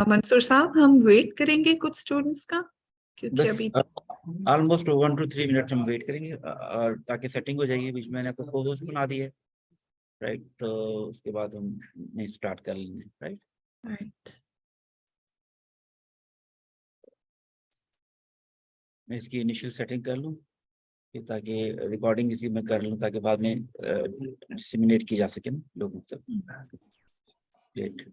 मंसूर साहब, हम वेट करेंगे कुछ स्टूडेंट्स का, क्योंकि बस अभी ऑलमोस्ट 1 to 3 मिनट हम वेट करेंगे और ताकि सेटिंग हो जाएगी। बीच में मैंने आपको को होस्ट बना दिया है, राइट? तो उसके बाद हम स्टार्ट कर लेंगे, राइट? राइट। मैं इसकी इनिशियल सेटिंग कर लूँ ताकि रिकॉर्डिंग इसी में कर लूँ, ताकि बाद में डिसेमिनेट की जा सके ना लोगों तक। Great.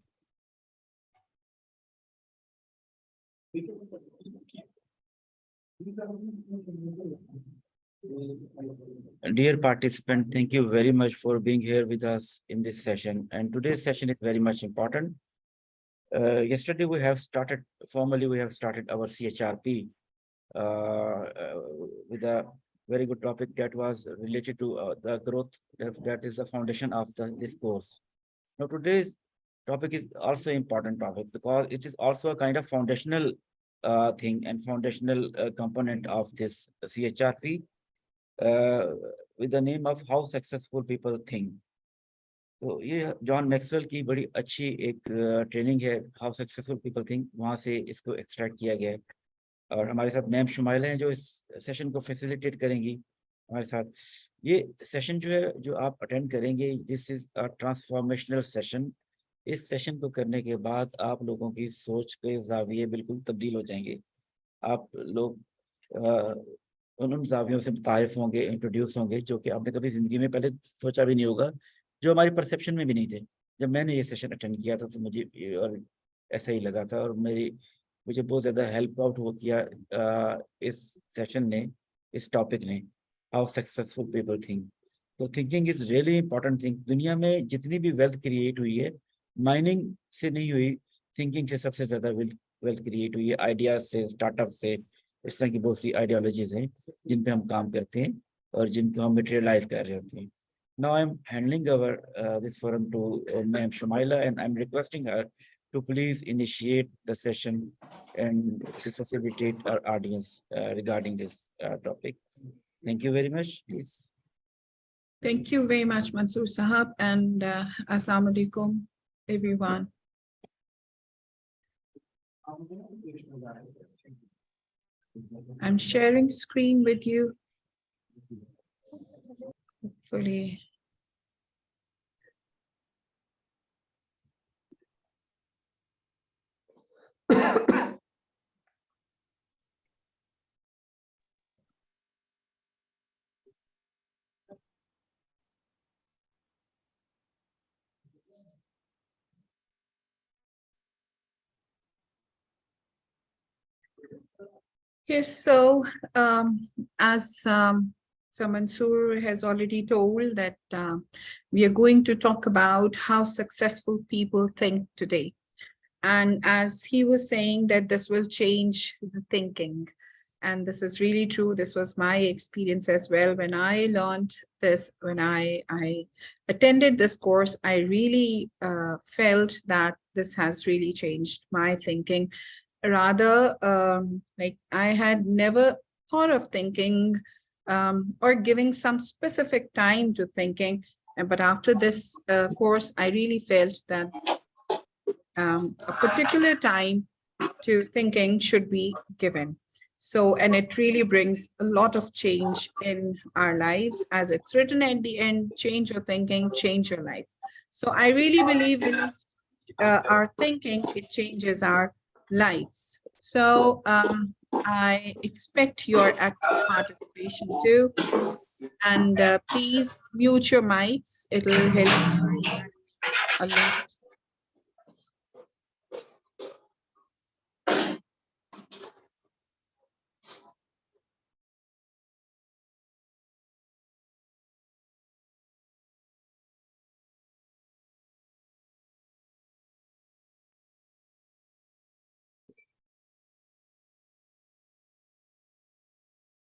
Dear participant, thank you very much for being here with us in this session. And today's session is very much important. Yesterday we have started, formally we have started our CHRP with a very good topic that was related to the growth. That is the foundation of this course. Now today's topic is also important topic because it is also a kind of foundational thing and foundational component of this CHRP with the name of how successful people think. तो ये John Maxwell की बड़ी अच्छी एक training है, how successful people think, वहाँ से इसको एक्सट्रैक्ट किया गया है। और हमारे साथ मैम शुमाइला हैं जो इस सेशन को फैसिलिटेट करेंगी हमारे साथ। ये सेशन जो है जो आप अटेंड करेंगे, this is a transformational session. इस सेशन को करने के बाद आप लोगों की सोच के जाविये बिल्कुल तब्दील हो जाएंगे। आप लोग उन जावियों से मुतारिफ होंगे, इंट्रोड्यूस होंगे जो कि आपने कभी जिंदगी में पहले सोचा भी नहीं होगा, जो हमारी परसेप्शन में भी नहीं थे। जब मैंने ये सेशन अटेंड किया था तो मुझे और ऐसा ही लगा था, और मुझे बहुत ज़्यादा हेल्प आउट हो किया इस सेशन ने, इस टॉपिक ने, हाउ सक्सेसफुल पीपल थिंक। तो thinking is really important thing. दुनिया में जितनी भी वेल्थ क्रिएट हुई है, माइनिंग से नहीं हुई, थिंकिंग से सबसे ज़्यादा वेल्थ क्रिएट हुई है, आइडियाज से, स्टार्टअप से। इस तरह की बहुत सी आइडियोलॉजीज हैं जिन पे हम काम करते हैं और जिनको हम मटेरियलाइज कर रहे होते हैं। Now I'm handing over this forum to Ma'am Shumaila, and I'm requesting her to please initiate the session and to facilitate our audience regarding this topic. Thank you very much. Please. Thank you very much, Mansoor Sahab, and Assalamu alaikum, everyone. I'm sharing screen with you. Hopefully. Yes, so as Mansoor has already told that we are going to talk about how successful people think today. And as he was saying that this will change the thinking. And this is really true. This was my experience as well. When I learned this, when I attended this course, I really felt that this has really changed my thinking. Rather, like I had never thought of thinking or giving some specific time to thinking. But after this course, I really felt that a particular time to thinking should be given. So, and it really brings a lot of change in our lives. As it's written at the end, change your thinking, change your life. So I really believe in our thinking, it changes our lives. So I expect your active participation too. And please mute your mics. It'll help you a lot.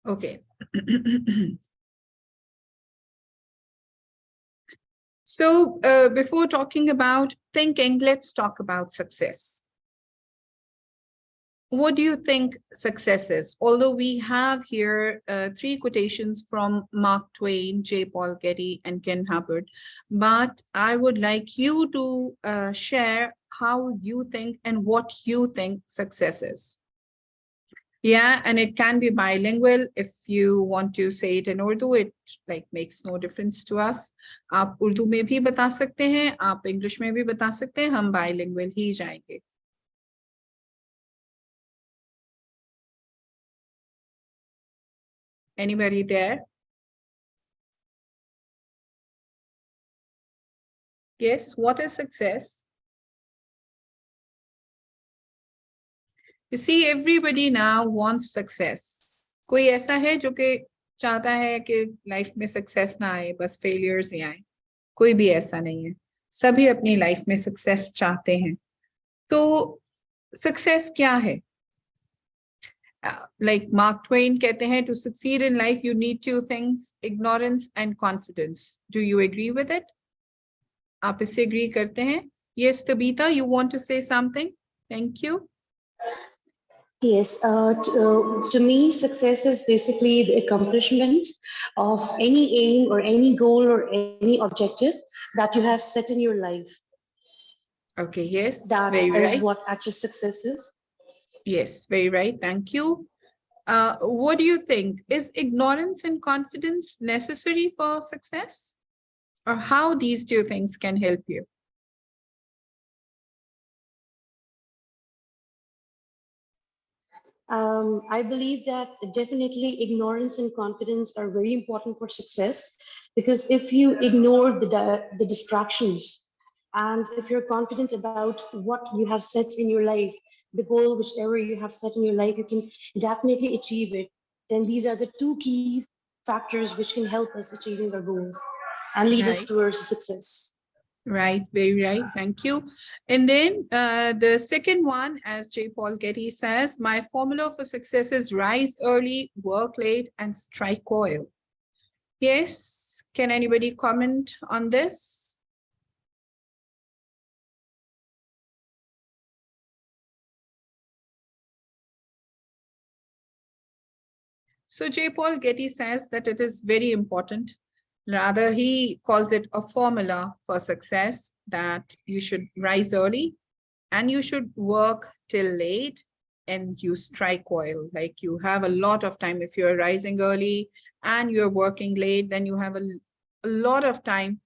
Okay. So before talking about thinking, let's talk about success. What do you think success is? Although we have here three quotations from Mark Twain, J. Paul Getty, and Ken Hubbard, but I would like you to share how you think and what you think success is. Yeah, and it can be bilingual. If you want to say it in Urdu, it like makes no difference to us. आप उर्दू में भी बता सकते हैं, आप English में भी बता सकते हैं, हम bilingual ही जाएंगे. Anybody there? Yes, what is success? You see, everybody now wants success. कोई ऐसा है जो कि चाहता है कि लाइफ में सक्सेस ना आए, बस फेलियर्स ही आए? कोई भी ऐसा नहीं है. सभी अपनी लाइफ में सक्सेस चाहते हैं. तो सक्सेस क्या है? Like Mark Twain कहते हैं, to succeed in life you need two things, ignorance and confidence. Do you agree with it? आप इससे agree करते हैं? Yes, Tabitha, you want to say something? Thank you. Yes, to me, success is basically the accomplishment of any aim or any goal or any objective that you have set in your life. Okay, yes, That very is right. what actual success is. Yes, very right. Thank you. What do you think? Is ignorance and confidence necessary for success? Or how these two things can help you? I believe that definitely ignorance and confidence are very important for success, because if you ignore the distractions, and if you're confident about what you have set in your life, the goal, whichever you have set in your life, you can definitely achieve it. Then these are the two key factors which can help us achieving our goals and lead us Right. towards success. Right, very right. Thank you. And then the second one, as J. Paul Getty says, my formula for success is rise early, work late, and strike oil. Yes, can anybody comment on this? So J. Paul Getty says that it is very important. Rather, he calls it a formula for success, that you should rise early and you should work till late and you strike oil. Like you have a lot of time. If you're rising early and you're working late, then you have a lot of time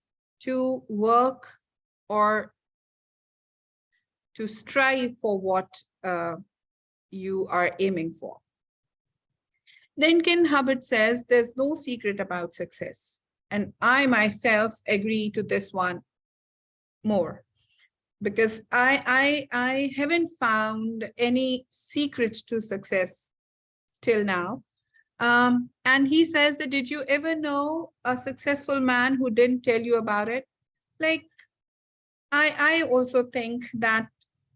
to work or to strive for what you are aiming for. Then Ken Hubbard says there's no secret about success. And I myself agree to this one more, because I haven't found any secret to success till now. And he says that, did you ever know a successful man who didn't tell you about it? Like, I also think that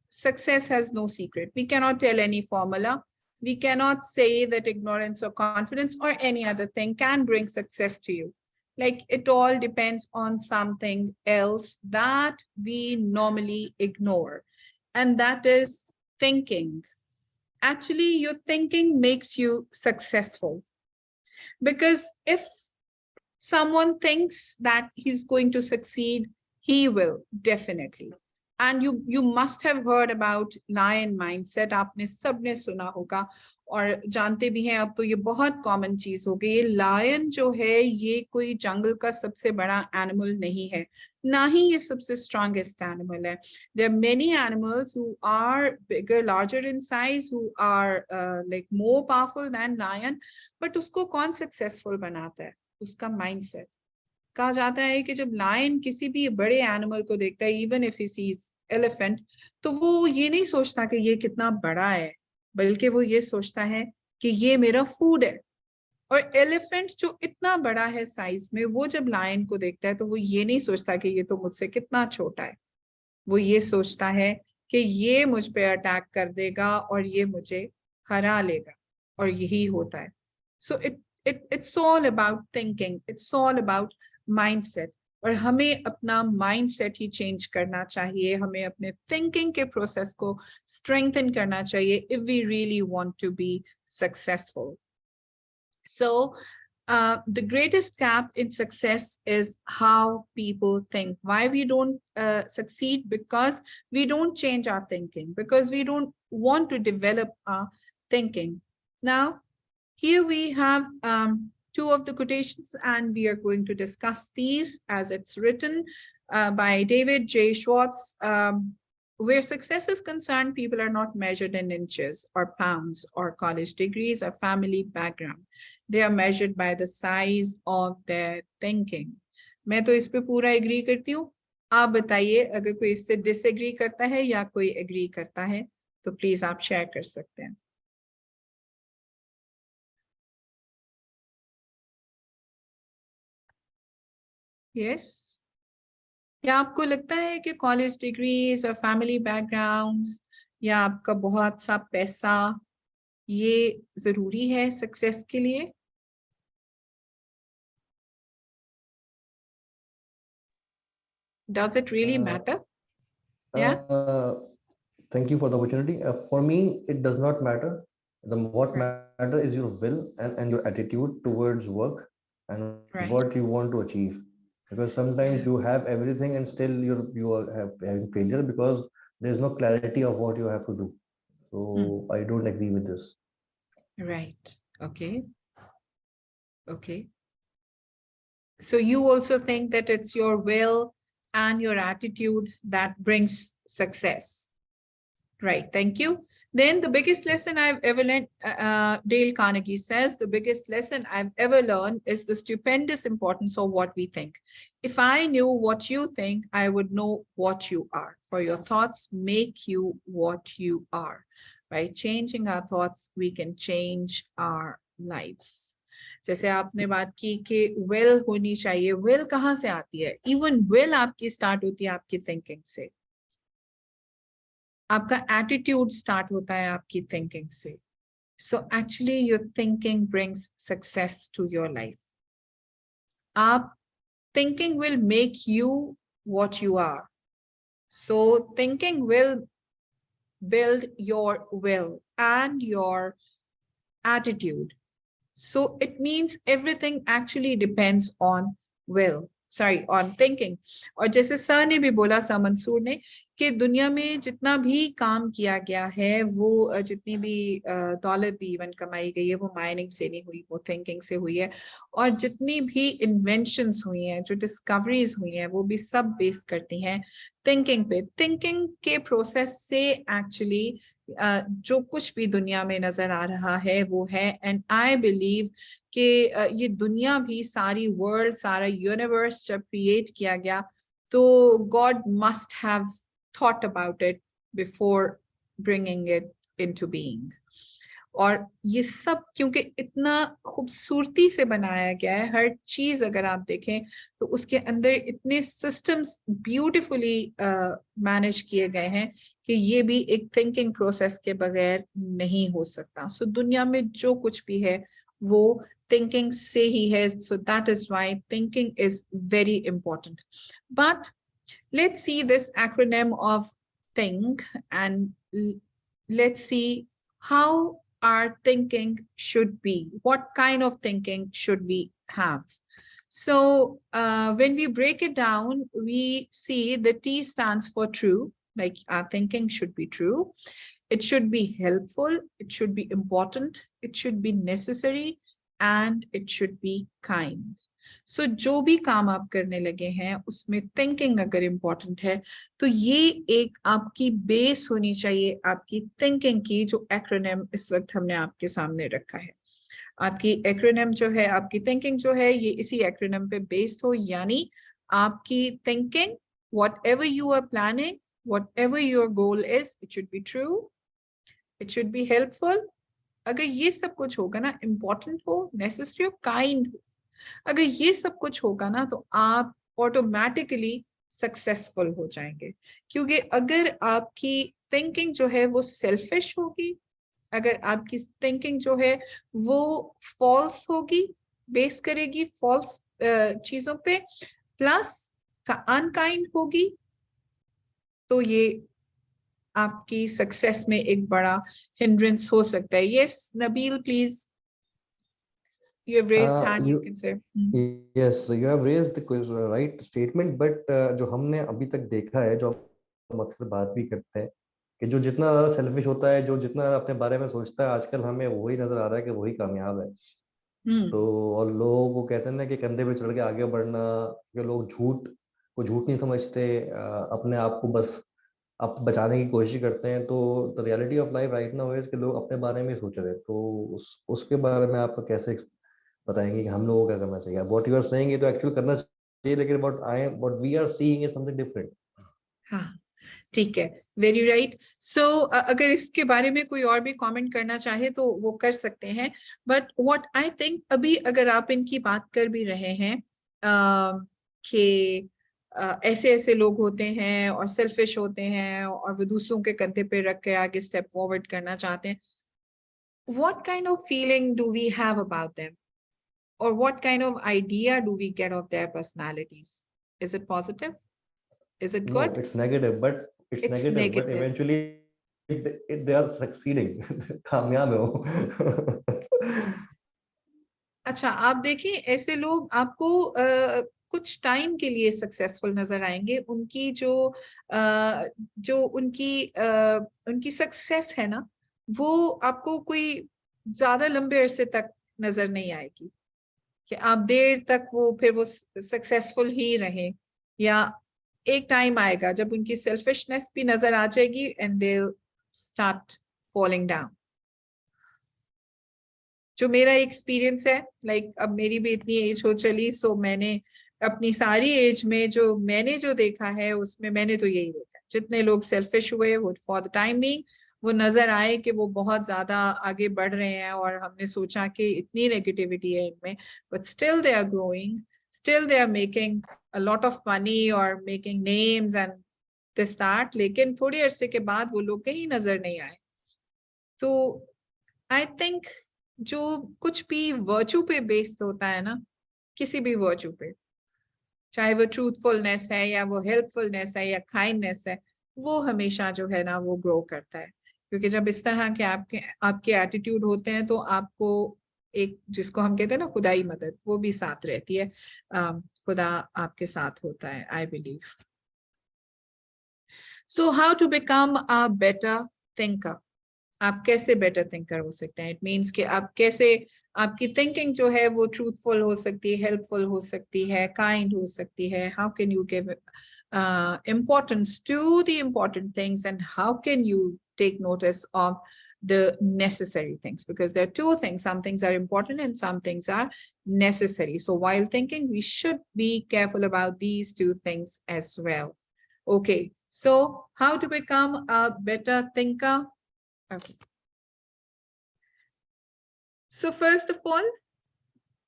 success has no secret. We cannot tell any formula. We cannot say that ignorance or confidence or any other thing can bring success to you. Like it all depends on something else that we normally ignore. And that is thinking. Actually, your thinking makes you successful. Because if someone thinks that he's going to succeed, he will definitely. And you must have heard about lion mindset. आपने सबने सुना होगा और जानते भी हैं. अब तो ये बहुत कॉमन चीज हो गई. ये लायन जो है, ये कोई जंगल का सबसे बड़ा एनिमल नहीं है, ना ही ये सबसे स्ट्रॉन्गेस्ट एनिमल है. There are many animals who are bigger, larger in size, who are like more powerful than lion. But उसको कौन successful बनाता है? उसका माइंडसेट. कहा जाता है कि जब लायन किसी भी बड़े एनिमल को देखता है, even if he sees elephant, तो वो ये नहीं सोचता कि ये कितना बड़ा है, बल्कि वो ये सोचता है कि ये मेरा फूड है. और एलिफेंट जो इतना बड़ा है साइज में, वो जब लायन को देखता है तो वो ये नहीं सोचता कि ये तो मुझसे कितना छोटा है. वो ये सोचता है कि ये मुझ पे अटैक कर देगा और ये मुझे हरा लेगा. और यही होता है. So it it's all about thinking, it's all about mindset. और हमें अपना mindset ही change करना चाहिए, हमें अपने thinking के process को strengthen करना चाहिए if we really want to be successful. So the greatest gap in success is how people think. Why we don't succeed? Because we don't change our thinking, because we don't want to develop our thinking. Now, here we have two of the quotations, and we are going to discuss these as it's written by David J. Schwartz. Where success is concerned, people are not measured in inches or pounds or college degrees or family background. They are measured by the size of their thinking. मैं तो इस पे पूरा agree करती हूँ. आप बताइए अगर कोई इससे डिसएग्री करता है या कोई एग्री करता है तो प्लीज आप शेयर कर सकते हैं. यस, या आपको लगता है कि कॉलेज डिग्रीज और फैमिली बैकग्राउंड्स या आपका बहुत सा पैसा ये जरूरी है सक्सेस के लिए? Does it really matter? Yeah. Thank you for the opportunity. For me, it does not matter. What Right. matter is your will and your attitude towards work and Right. what you want to achieve. Because sometimes you have everything and still you are having failure because there is no clarity of what you have to do. So I don't agree with this. Right. Okay. Okay. So you also think that it's your will and your attitude that brings success. Right, thank you. Then the biggest lesson I've ever learned, Dale Carnegie says, the biggest lesson I've ever learned is the stupendous importance of what we think. If I knew what you think, I would know what you are. For your thoughts make you what you are. By changing our thoughts, we can change our lives. जैसे आपने बात की कि will होनी चाहिए. Will कहाँ से आती है? Even will आपकी start होती है आपकी thinking से. आपका attitude start होता है आपकी thinking से. So actually your thinking brings success to your life. आप thinking will make you what you are. So thinking will build your will and your attitude. So it means everything actually depends on will. Sorry, on thinking. और जैसे sir ने भी बोला, sir Mansoor ने, कि दुनिया में जितना भी काम किया गया है वो जितनी भी दौलत भी इवन कमाई गई है वो माइनिंग से नहीं हुई, वो थिंकिंग से हुई है. और जितनी भी इन्वेंशंस हुई हैं, जो डिस्कवरीज हुई हैं, वो भी सब बेस करती हैं थिंकिंग पे. थिंकिंग के प्रोसेस से एक्चुअली जो कुछ भी दुनिया में नजर आ रहा है वो है. एंड आई बिलीव कि ये दुनिया भी, सारी वर्ल्ड, सारा यूनिवर्स जब क्रिएट किया गया तो God must have thought about it before bringing it into being. और ये सब क्योंकि इतना खूबसूरती से बनाया गया है, हर चीज अगर आप देखें तो उसके अंदर इतने सिस्टम्स ब्यूटीफुली मैनेज किए गए हैं कि ये भी एक थिंकिंग प्रोसेस के बगैर नहीं हो सकता. सो दुनिया में जो कुछ भी है वो थिंकिंग से ही है. So that is why thinking is very important. But let's see this acronym of think and let's see how our thinking should be. What kind of thinking should we have? So when we break it down, we see the T stands for true, like our thinking should be true. It should be helpful, it should be important, it should be necessary, and it should be kind. So जो भी काम आप करने लगे हैं उसमें thinking अगर important है तो ये एक आपकी बेस होनी चाहिए आपकी थिंकिंग की, जो एक्रोनिम इस वक्त हमने आपके सामने रखा है. आपकी एक्रोनिम जो है, आपकी थिंकिंग जो है, ये इसी एक्रोनिम पे बेस्ड हो. यानी आपकी thinking, whatever you are planning, whatever your goal is, it should be true, it should be helpful. अगर ये सब कुछ होगा ना, इम्पोर्टेंट हो, नेसेसरी हो, काइंड हो, अगर ये सब कुछ होगा ना तो आप ऑटोमेटिकली सक्सेसफुल हो जाएंगे. क्योंकि अगर आपकी थिंकिंग जो है वो सेल्फिश होगी, अगर आपकी थिंकिंग जो है वो फॉल्स होगी, बेस करेगी फॉल्स चीजों पे, प्लस अनकाइंड होगी, तो ये आपकी सक्सेस में एक बड़ा हिंड्रेंस हो सकता है. Yes Nabeel, please, you have raised hand, you You can say. yes, you have raised the right statement, but जो हमने अभी तक देखा है, जो हम अक्सर बात भी करते हैं कि जो जितना ज्यादा सेल्फिश होता है, जो जितना अपने बारे में सोचता है, आजकल हमें वही नजर आ रहा है कि वही कामयाब है. तो और लोग वो कहते हैं ना कि कंधे पे चढ़ के आगे बढ़ना, कि लोग झूठ को झूठ नहीं समझते, अपने आप को बस आप बचाने की कोशिश करते हैं. तो the reality of life right now is कि लोग अपने बारे में ही सोच रहे हैं. तो उसके बारे में आप कैसे बताएंगे कि हम लोगों को क्या करना चाहिए? व्हाट यू आर सेइंग ये तो एक्चुअली करना चाहिए, लेकिन what we are seeing is something different. हाँ, ठीक है, वेरी राइट. सो अगर इसके बारे में कोई और भी कमेंट करना चाहे तो वो कर सकते हैं. बट व्हाट आई थिंक, अभी अगर आप इनकी बात कर भी रहे हैं कि ऐसे ऐसे लोग होते हैं और सेल्फिश होते हैं और वो दूसरों के कंधे पे रख के आगे स्टेप फॉरवर्ड करना चाहते हैं, what kind of feeling do we have about them, or what kind of idea do we get of their personalities? Is it positive? Is it No, good? it's negative, but it's It's negative, but negative. eventually they are succeeding. कामयाब है वो. अच्छा, आप देखिए ऐसे लोग आपको कुछ टाइम के लिए सक्सेसफुल नजर आएंगे. उनकी जो उनकी सक्सेस है ना, वो आपको कोई ज्यादा लंबे अरसे तक नजर नहीं आएगी कि आप देर तक वो फिर वो सक्सेसफुल ही रहे. या एक टाइम आएगा जब उनकी सेल्फिशनेस भी नजर आ जाएगी and they start falling down. जो मेरा एक्सपीरियंस है, अब मेरी भी इतनी एज हो चली, सो मैंने अपनी सारी एज में जो देखा है उसमें मैंने तो यही देखा, जितने लोग सेल्फिश हुए वो फॉर द टाइम बीइंग वो नजर आए कि वो बहुत ज्यादा आगे बढ़ रहे हैं और हमने सोचा कि इतनी नेगेटिविटी है इनमें, but still they are growing, still they are making a lot of money और making names and this that. लेकिन थोड़ी अरसे के बाद वो लोग कहीं नजर नहीं आए. तो आई थिंक जो कुछ भी वर्चू पे बेस्ड होता है ना, किसी भी वर्चू पे, चाहे वो ट्रूथफुलनेस है या वो हेल्पफुलनेस है या काइंडनेस है, वो हमेशा जो है ना वो ग्रो करता है. क्योंकि जब इस तरह के आपके एटीट्यूड होते हैं तो आपको एक, जिसको हम कहते हैं ना खुदाई मदद, वो भी साथ रहती है. खुदा आपके साथ होता है, I believe. So how to become a better thinker. आप कैसे बेटर थिंकर हो सकते हैं? इट मीन्स कि आप कैसे, आपकी थिंकिंग जो है वो ट्रूथफुल हो सकती है, हेल्पफुल हो सकती है, काइंड हो सकती है. How can you give importance to the important things, and how can you take notice of the necessary things? Because there are two things, some things are important and some things are necessary. So while thinking, we should be careful about these two things as well. Okay, so how to become a better thinker? Okay. So first of all,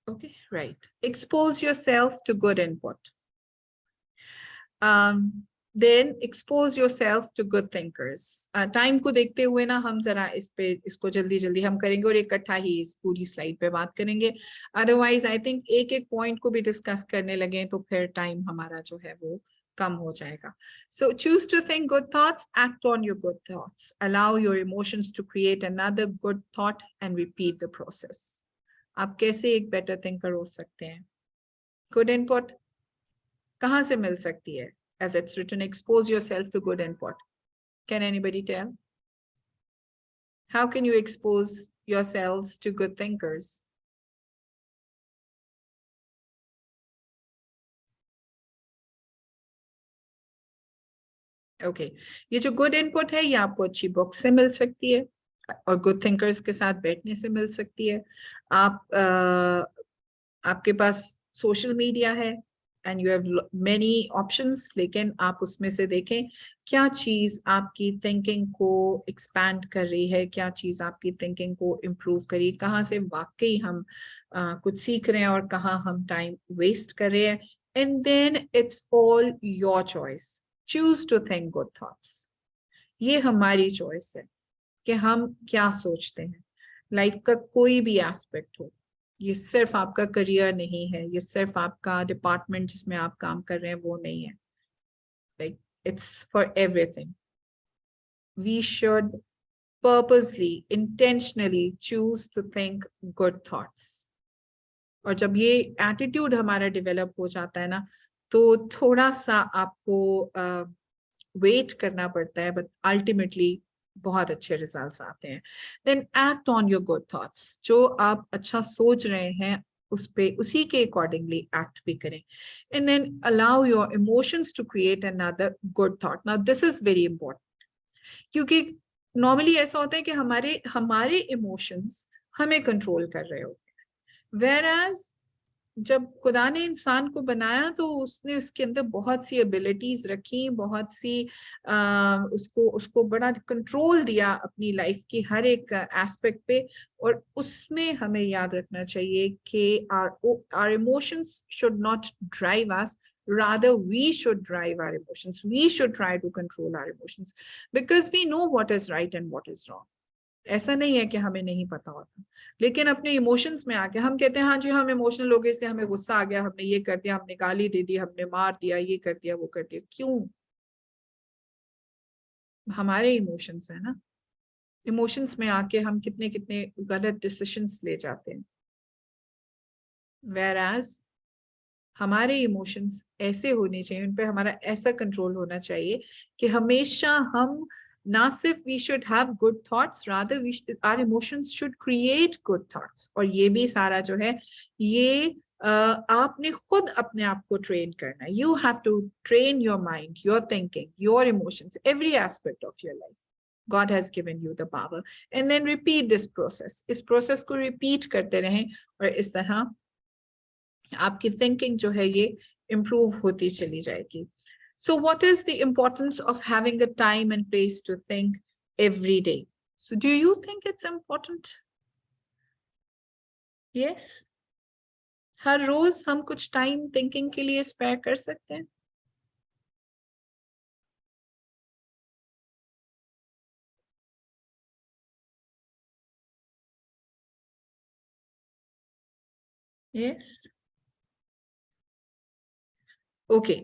okay, right. Expose yourself to good input. Then expose yourself to good thinkers. Time को देखते हुए ना हम जरा इसको जल्दी जल्दी हम करेंगे और इकट्ठा ही इस पूरी स्लाइड पे बात करेंगे. Otherwise, I think एक एक पॉइंट को भी डिस्कस करने लगे तो फिर टाइम हमारा जो है वो कम हो जाएगा. So choose to think good thoughts, act on your good thoughts, allow your emotions to create another good thought and repeat the process. आप कैसे एक better thinker हो सकते हैं? Good input कहाँ से मिल सकती है? As it's written, expose yourself to good input. Can anybody tell? How can you expose yourselves to good thinkers? Okay, ये जो good input है ये आपको अच्छी बुक से मिल सकती है और good thinkers के साथ बैठने से मिल सकती है. आपके पास सोशल मीडिया है and you have many options, लेकिन आप उसमें से देखें क्या चीज आपकी थिंकिंग को एक्सपैंड कर रही है, क्या चीज आपकी थिंकिंग को इम्प्रूव करी, कहाँ से वाकई हम कुछ सीख रहे हैं और कहाँ हम टाइम वेस्ट कर रहे हैं. And then it's all your choice. Choose to think good thoughts. ये हमारी चॉइस है कि हम क्या सोचते हैं। लाइफ का कोई भी एस्पेक्ट हो, ये सिर्फ आपका करियर नहीं है, ये सिर्फ आपका डिपार्टमेंट जिसमें आप काम कर रहे हैं वो नहीं है, like it's for everything. We should purposely, intentionally choose to think good thoughts. और जब ये एटीट्यूड हमारा डेवलप हो जाता है ना, तो थोड़ा सा आपको वेट करना पड़ता है, बट अल्टीमेटली बहुत अच्छे रिजल्ट्स आते हैं। Then act on your good thoughts, जो आप अच्छा सोच रहे हैं उस पे उसी के अकॉर्डिंगली एक्ट भी करें। And then allow your emotions to create another good thought. Now this is very important, क्योंकि नॉर्मली ऐसा होता है कि हमारे हमारे इमोशंस हमें कंट्रोल कर रहे होते हैं, वेयरएज जब खुदा ने इंसान को बनाया तो उसने उसके अंदर बहुत सी एबिलिटीज रखी, बहुत सी उसको उसको बड़ा कंट्रोल दिया अपनी लाइफ की हर एक एस्पेक्ट पे। और उसमें हमें याद रखना चाहिए कि our emotions should not drive us, rather we should drive our emotions. We should try to control our emotions because we know what is right and what is wrong. ऐसा नहीं है कि हमें नहीं पता होता, लेकिन अपने इमोशंस में आके हम कहते हैं हाँ जी हम इमोशनल हो गए इसलिए हमें गुस्सा आ गया, हमने ये कर दिया, हमने गाली दे दी, हमने मार दिया, ये कर दिया, वो कर दिया। क्यों? हमारे इमोशंस है ना, इमोशंस में आके हम कितने कितने गलत डिसीजंस ले जाते हैं। वेयरएज हमारे इमोशंस ऐसे होने चाहिए, उन पे हमारा ऐसा कंट्रोल होना चाहिए कि हमेशा हम ना सिर्फ we should have good thoughts, rather our emotions should create good thoughts। और ये भी सारा जो है ये आपने खुद अपने आप को ट्रेन करना है। You have to train your mind, your thinking, your emotions, every aspect of your life. God has given you the power, and then repeat this process। इस प्रोसेस को रिपीट करते रहें और इस तरह आपकी थिंकिंग जो है ये इम्प्रूव होती चली जाएगी। So what is the importance of having a time and place to think every day? So do you think it's important? Yes. हर रोज हम कुछ टाइम थिंकिंग के लिए स्पेयर कर सकते हैं। Yes. Okay.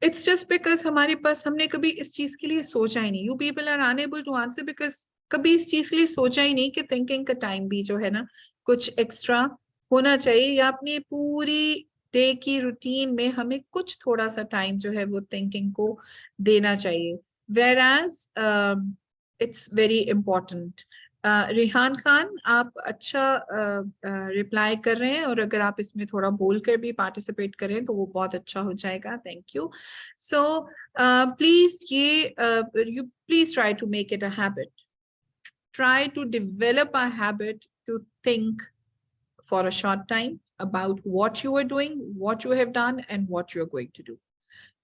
It's just because हमारे पास हमने कभी इस चीज के लिए सोचा ही नहीं। You people are unable to answer because कभी इस चीज के लिए सोचा ही नहीं कि थिंकिंग का टाइम भी जो है ना कुछ एक्स्ट्रा होना चाहिए, या अपनी पूरी डे की रूटीन में हमें कुछ थोड़ा सा टाइम जो है वो थिंकिंग को देना चाहिए। Whereas it's very important। Rihan Khan, आप अच्छा रिप्लाई कर रहे हैं, और अगर आप इसमें थोड़ा बोल कर भी पार्टिसिपेट करें तो वो बहुत अच्छा हो जाएगा। Thank you. So please you please try to make it a habit. Try to develop a habit to think for a short time about what you are doing, what you have done, and what you are going to do.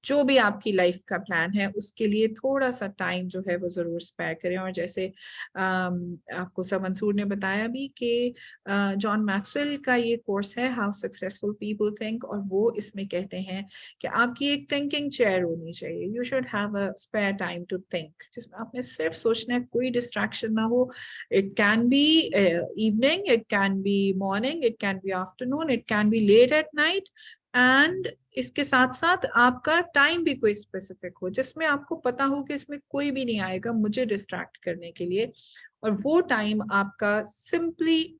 जो भी आपकी life का plan है उसके लिए थोड़ा सा time जो है वो जरूर स्पेयर करें। और जैसे आपको सब मंसूर ने बताया भी कि जॉन मैक्सवेल का ये कोर्स है हाउ सक्सेसफुल पीपल थिंक, और वो इसमें कहते हैं कि आपकी एक थिंकिंग चेयर होनी चाहिए। You should have a spare time to think, जिसमें आपने सिर्फ सोचना है, कोई डिस्ट्रैक्शन ना हो। It can be evening, it can be morning, it can be afternoon, it can be late at night, and इसके साथ साथ आपका टाइम भी कोई स्पेसिफिक हो जिसमें आपको पता हो कि इसमें कोई भी नहीं आएगा मुझे डिस्ट्रैक्ट करने के लिए, और वो टाइम आपका सिंपली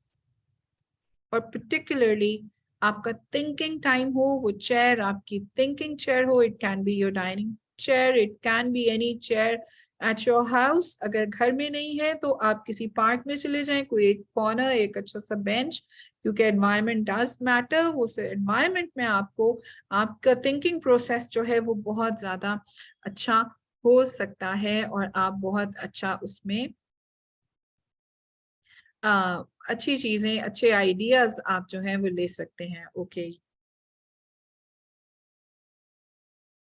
और पर्टिकुलरली आपका थिंकिंग टाइम हो। वो चेयर आपकी थिंकिंग चेयर हो। It can be your dining chair, it can be any chair at your house. अगर घर में नहीं है तो आप किसी पार्क में चले जाएं, कोई एक कॉर्नर, एक अच्छा सा बेंच, क्योंकि एनवायरनमेंट डज मैटर। उस एनवायरनमेंट में आपको आपका थिंकिंग प्रोसेस जो है वो बहुत ज्यादा अच्छा हो सकता है, और आप बहुत अच्छा उसमें अच्छी चीजें, अच्छे आइडियाज आप जो हैं वो ले सकते हैं। Okay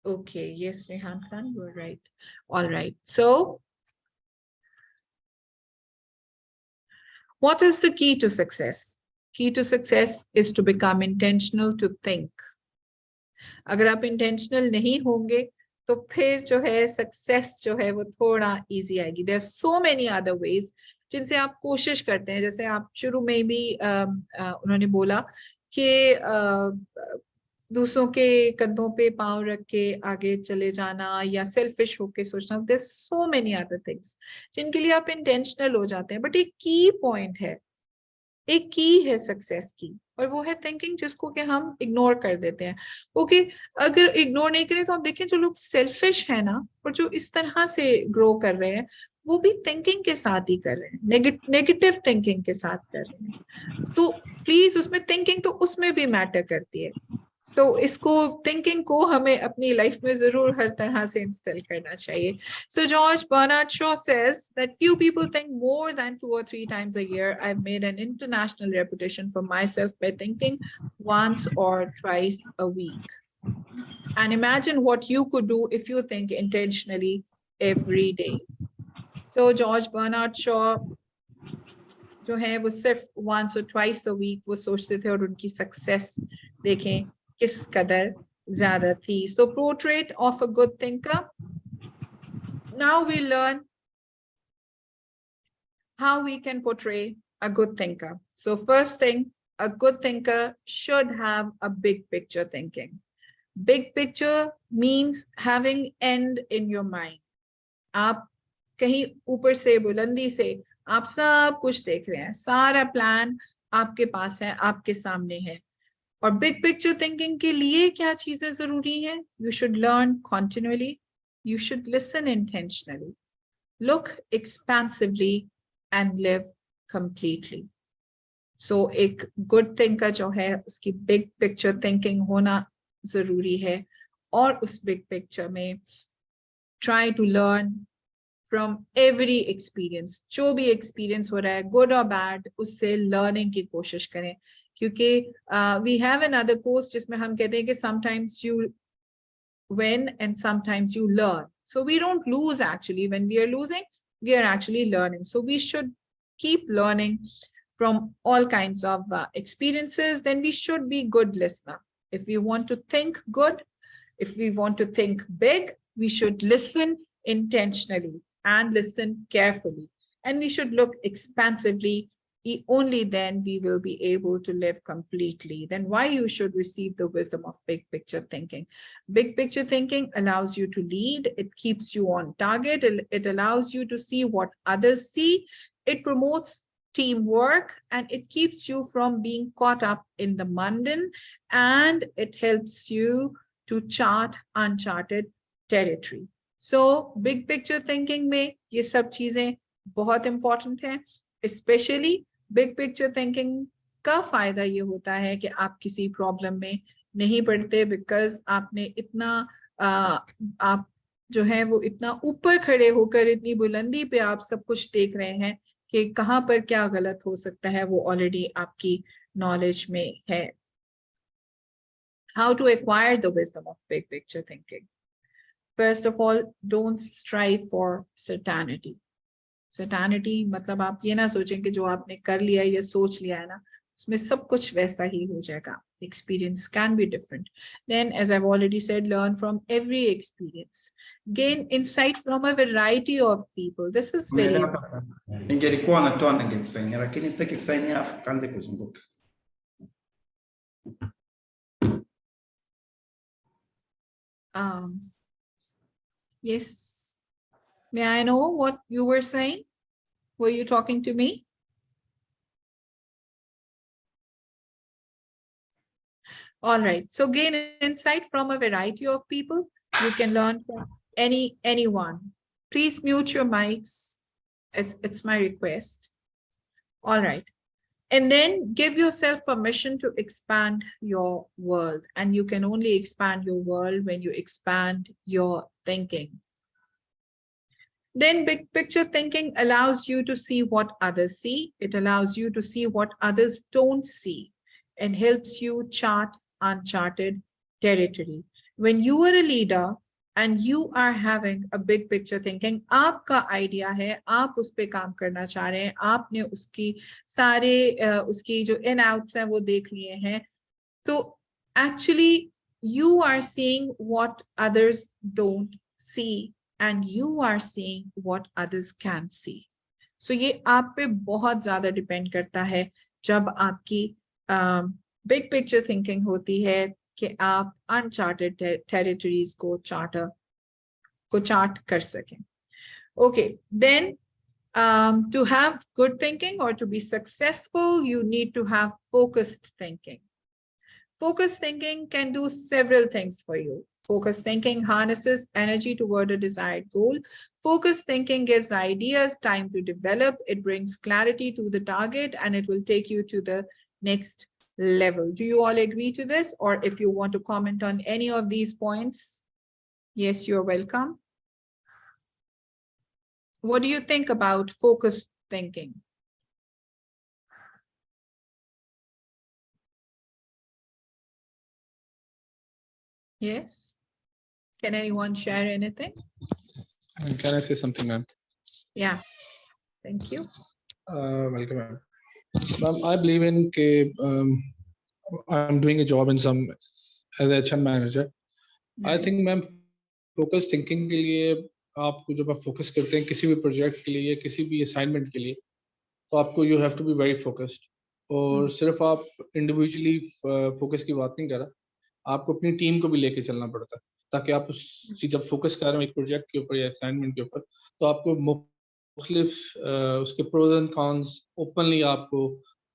okay, yes Rehan Khan, you are right. All right, so what is the key to success? Key to success is to become intentional to think। अगर आप इंटेंशनल नहीं होंगे तो फिर जो है सक्सेस जो है वो थोड़ा इजी आएगी. There are so many other ways जिनसे आप कोशिश करते हैं. जैसे आप शुरू में भी उन्होंने बोला कि दूसरों के कंधों पे पांव रख के आगे चले जाना या सेल्फिश होके सोचना. There so many other things जिनके लिए आप इंटेंशनल हो जाते हैं. बट एक की पॉइंट है, एक की है सक्सेस की, और वो है थिंकिंग, जिसको कि हम इग्नोर कर देते हैं. ओके, अगर इग्नोर नहीं करें तो आप देखें जो लोग सेल्फिश है ना और जो इस तरह से ग्रो कर रहे हैं वो भी थिंकिंग के साथ ही कर रहे हैं, नेगेटिव थिंकिंग के साथ कर रहे हैं. तो प्लीज उसमें थिंकिंग तो उसमें भी मैटर करती है. सो इसको थिंकिंग को हमें अपनी लाइफ में जरूर हर तरह से इंस्टॉल करना चाहिए. So George Bernard Shaw says that few people think more than 2 or 3 times a year. I've made an international reputation for myself by thinking once or twice a week. And imagine what you could do if you think intentionally every day. So George Bernard Shaw जो है वो सिर्फ once or twice a week वो सोचते थे और उनकी success देखें किस कदर ज्यादा थी. So portrait of a good thinker. Now we learn how we can portray a good thinker. So first thing, a good thinker should have a big picture thinking. Big picture means having end in your mind. आप कहीं ऊपर से बुलंदी से आप सब कुछ देख रहे हैं, सारा प्लान आपके पास है, आपके सामने है. और बिग पिक्चर थिंकिंग के लिए क्या चीजें जरूरी हैं? You should learn continuously, you should listen intentionally, look expansively and live completely. So एक good thinker जो है उसकी big picture thinking होना जरूरी है. और उस big picture में try to learn from every experience. जो भी experience हो रहा है good or bad, उससे learning की कोशिश करें. क्योंकि we have another course जिसमें हम कहते हैं कि sometimes you win and sometimes you learn. So we don't lose actually. When we are losing, we are actually learning. So we should keep learning from all kinds of experiences. Then we should be good listener. If we want to think good, if we want to think big, we should listen intentionally and listen carefully. And we should look expansively. Only then we will be able to live completely. Then why you should receive the wisdom of big picture thinking. Big picture thinking allows you to lead. It keeps you on target. It allows you to see what others see. It promotes teamwork and it keeps you from being caught up in the mundane, and it helps you to chart uncharted territory. So big picture thinking में ये सब चीजें बहुत important है. Especially big picture thinking का फायदा ये होता है कि आप किसी प्रॉब्लम में नहीं पड़ते, बिकॉज आपने इतना आप जो है वो इतना ऊपर खड़े होकर इतनी बुलंदी पे आप सब कुछ देख रहे हैं कि कहाँ पर क्या गलत हो सकता है वो ऑलरेडी आपकी नॉलेज में है. How to acquire the wisdom of big picture thinking? First of all, don't strive for certainty. Certainty मतलब आप ये ना सोचें कि जो आपने कर लिया है या सोच लिया है ना उसमें सब कुछ वैसा ही हो जाएगा. Experience can be different. Then, as I've already said, learn from every experience. Gain insight from a variety of people. This is very important. Ningelikuwa natoa ningekusainia lakini sitaki kusainia afu kaanze kuzunguka. Yes. May I know what you were saying? Were you talking to me? All right. So gain insight from a variety of people. You can learn from anyone. Please mute your mics. It's my request. All right. And then give yourself permission to expand your world. And you can only expand your world when you expand your thinking. Then big picture thinking allows you to see what others see. It allows you to see what others don't see and helps you chart uncharted territory. When you are a leader and you are having a big picture thinking, आपका idea है, आप उस पे काम करना चाह रहे हैं, आपने उसकी सारे उसकी जो in outs हैं वो देख लिए हैं, तो actually you are seeing what others don't see and you are seeing what others can see. So ये आप पे बहुत ज्यादा डिपेंड करता है जब आपकी बिग पिक्चर थिंकिंग होती है कि आप अनचार्टेड टेरिटरीज को चार्ट कर सकें. Okay, then to have good thinking or to be successful, you need to have focused thinking. Focused thinking can do several things for you. Focused thinking harnesses energy toward a desired goal. Focused thinking gives ideas time to develop. It brings clarity to the target and it will take you to the next level. Do you all agree to this? Or if you want to comment on any of these points, yes, you're welcome. What do you think about focused thinking? Yes. Can anyone share anything? Can I say something, ma'am? Yeah. Thank you. Welcome, ma'am. Ma'am, I believe in I'm doing a job in some as a HM manager. I think, ma'am, focus thinking के लिए आपको जब आप focus करते हैं किसी भी project के लिए किसी भी assignment के लिए तो आपको you have to be very focused. और सिर्फ आप individually focus की बात नहीं कर रहा, आपको अपनी टीम को भी लेके चलना पड़ता है ताकि आप जब फोकस कर रहे हो एक प्रोजेक्ट के ऊपर या असाइनमेंट के ऊपर तो आपको मुख्तलिफ उसके प्रोज एंड कॉन्स ओपनली आपको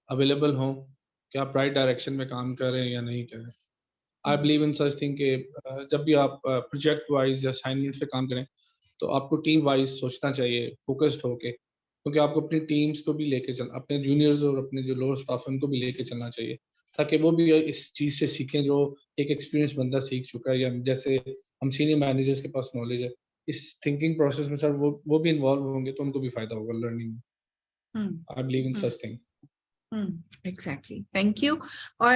अवेलेबल हों कि आप राइट डायरेक्शन में काम कर रहे हैं या नहीं कर रहे हैं. I believe in such thing कि जब भी आप प्रोजेक्ट वाइज या असाइनमेंट पे काम करें तो आपको टीम वाइज सोचना चाहिए फोकस्ड होके क्योंकि आपको अपनी टीम्स को भी लेके चल अपने जूनियर्स और अपने जो लोअर स्टाफ है उनको भी लेके चलना चाहिए ताकि वो भी इस चीज़ से सीखें जो एक एक्सपीरियंस बंदा सीख चुका है या जैसे हम सीनियर मैनेजर्स के पास नॉलेज है इस थिंकिंग प्रोसेस में सर वो भी इन्वॉल्व होंगे तो उनको भी फायदा होगा लर्निंग में. I believe in such thing. Exactly. Thank you. Or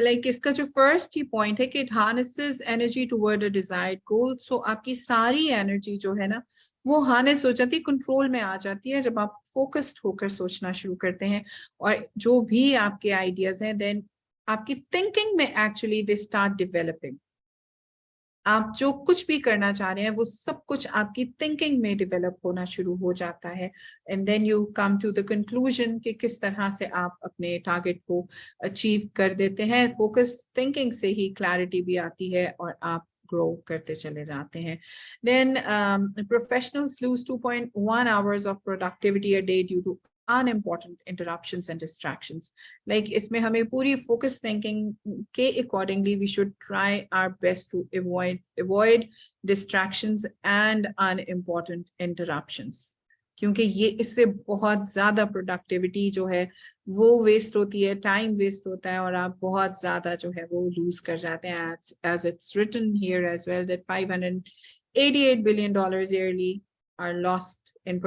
like इसका जो first ही point है कि it harnesses energy toward a desired goal. So आपकी सारी energy जो है ना वो harness हो जाती है, control में आ जाती है जब आप focused होकर सोचना शुरू करते हैं और जो भी आपके ideas हैं then आपकी thinking में actually they start developing. आप जो कुछ भी करना चाह रहे हैं वो सब कुछ आपकी थिंकिंग में डेवलप होना शुरू हो जाता है and then you come to the conclusion कि किस तरह से आप अपने टारगेट को अचीव कर देते हैं. फोकस थिंकिंग से ही क्लैरिटी भी आती है और आप ग्रो करते चले जाते हैं. Then professionals lose 2.1 hours of productivity a day due to unimportant interruptions and distractions. Like इसमें हमें पूरी focus thinking के accordingly we should try our best to avoid distractions and unimportant interruptions. क्योंकि ये इससे बहुत ज्यादा productivity जो है वो waste होती है, time waste होता है और आप बहुत ज्यादा जो है वो lose कर जाते हैं. As it's written here as well that $588 billion yearly are lost in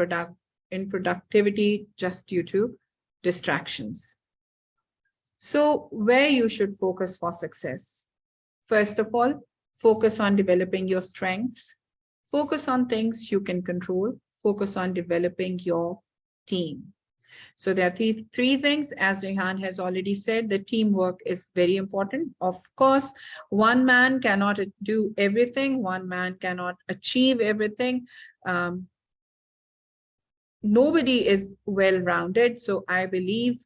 productivity just due to distractions. So where you should focus for success? First of all, focus on developing your strengths. Focus on things you can control. Focus on developing your team. So there are three things, as Rehan has already said, the teamwork is very important. Of course, one man cannot do everything. One man cannot achieve everything. Nobody is well-rounded, so I believe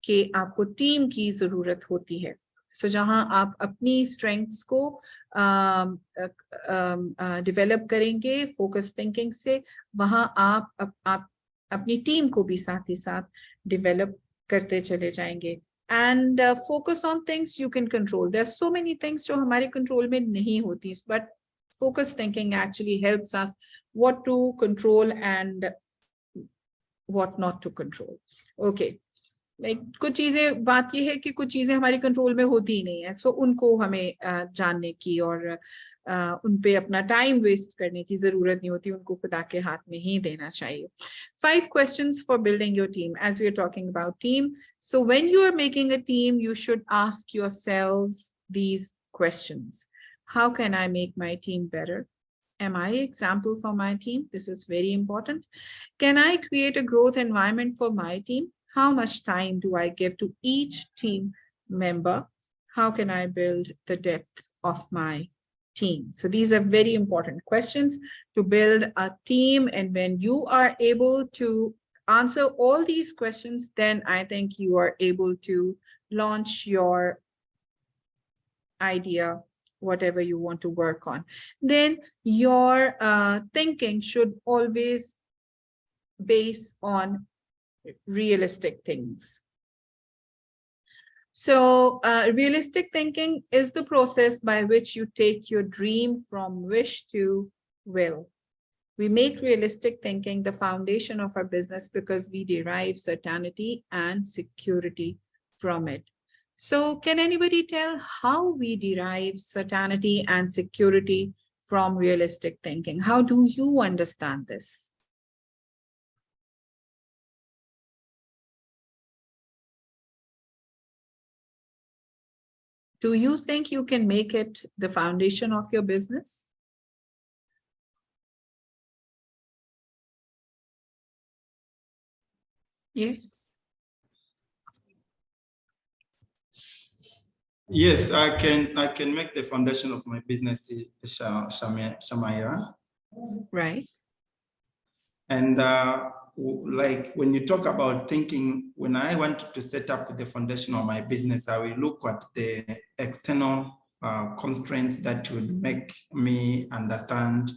कि आपको team की जरूरत होती है. So जहां आप अपनी strengths को develop करेंगे focus thinking से, वहां आप अपनी टीम को भी साथ ही साथ develop करते चले जाएंगे. And focus on things you can control. There are so many things जो हमारे control में नहीं होती, but focus thinking actually helps us what to control and what not to control. Okay, like कुछ चीजें बात ये है कि कुछ चीजें हमारे कंट्रोल में होती ही नहीं है, सो उनको हमें जानने की और उन पे अपना टाइम वेस्ट करने की जरूरत नहीं होती, उनको खुदा के हाथ में ही देना चाहिए. 5 questions for building your team. As we are talking about team, so when you are making a team you should ask yourselves these questions. How can I make my team better? Am I an example for my team? This is very important. Can I create a growth environment for my team? How much time do I give to each team member? How can I build the depth of my team? So these are very important questions to build a team. And when you are able to answer all these questions, then I think you are able to launch your idea, whatever you want to work on. Then your thinking should always base on realistic things. So realistic thinking is the process by which you take your dream from wish to will. We make realistic thinking the foundation of our business because we derive certainty and security from it. So can anybody tell how we derive certainty and security from realistic thinking? How do you understand this? Do you think you can make it the foundation of your business? Yes. Yes, I can make the foundation of my business, Shamaira. Right. And like when you talk about thinking, when I want to set up the foundation of my business, I will look at the external constraints that would make me understand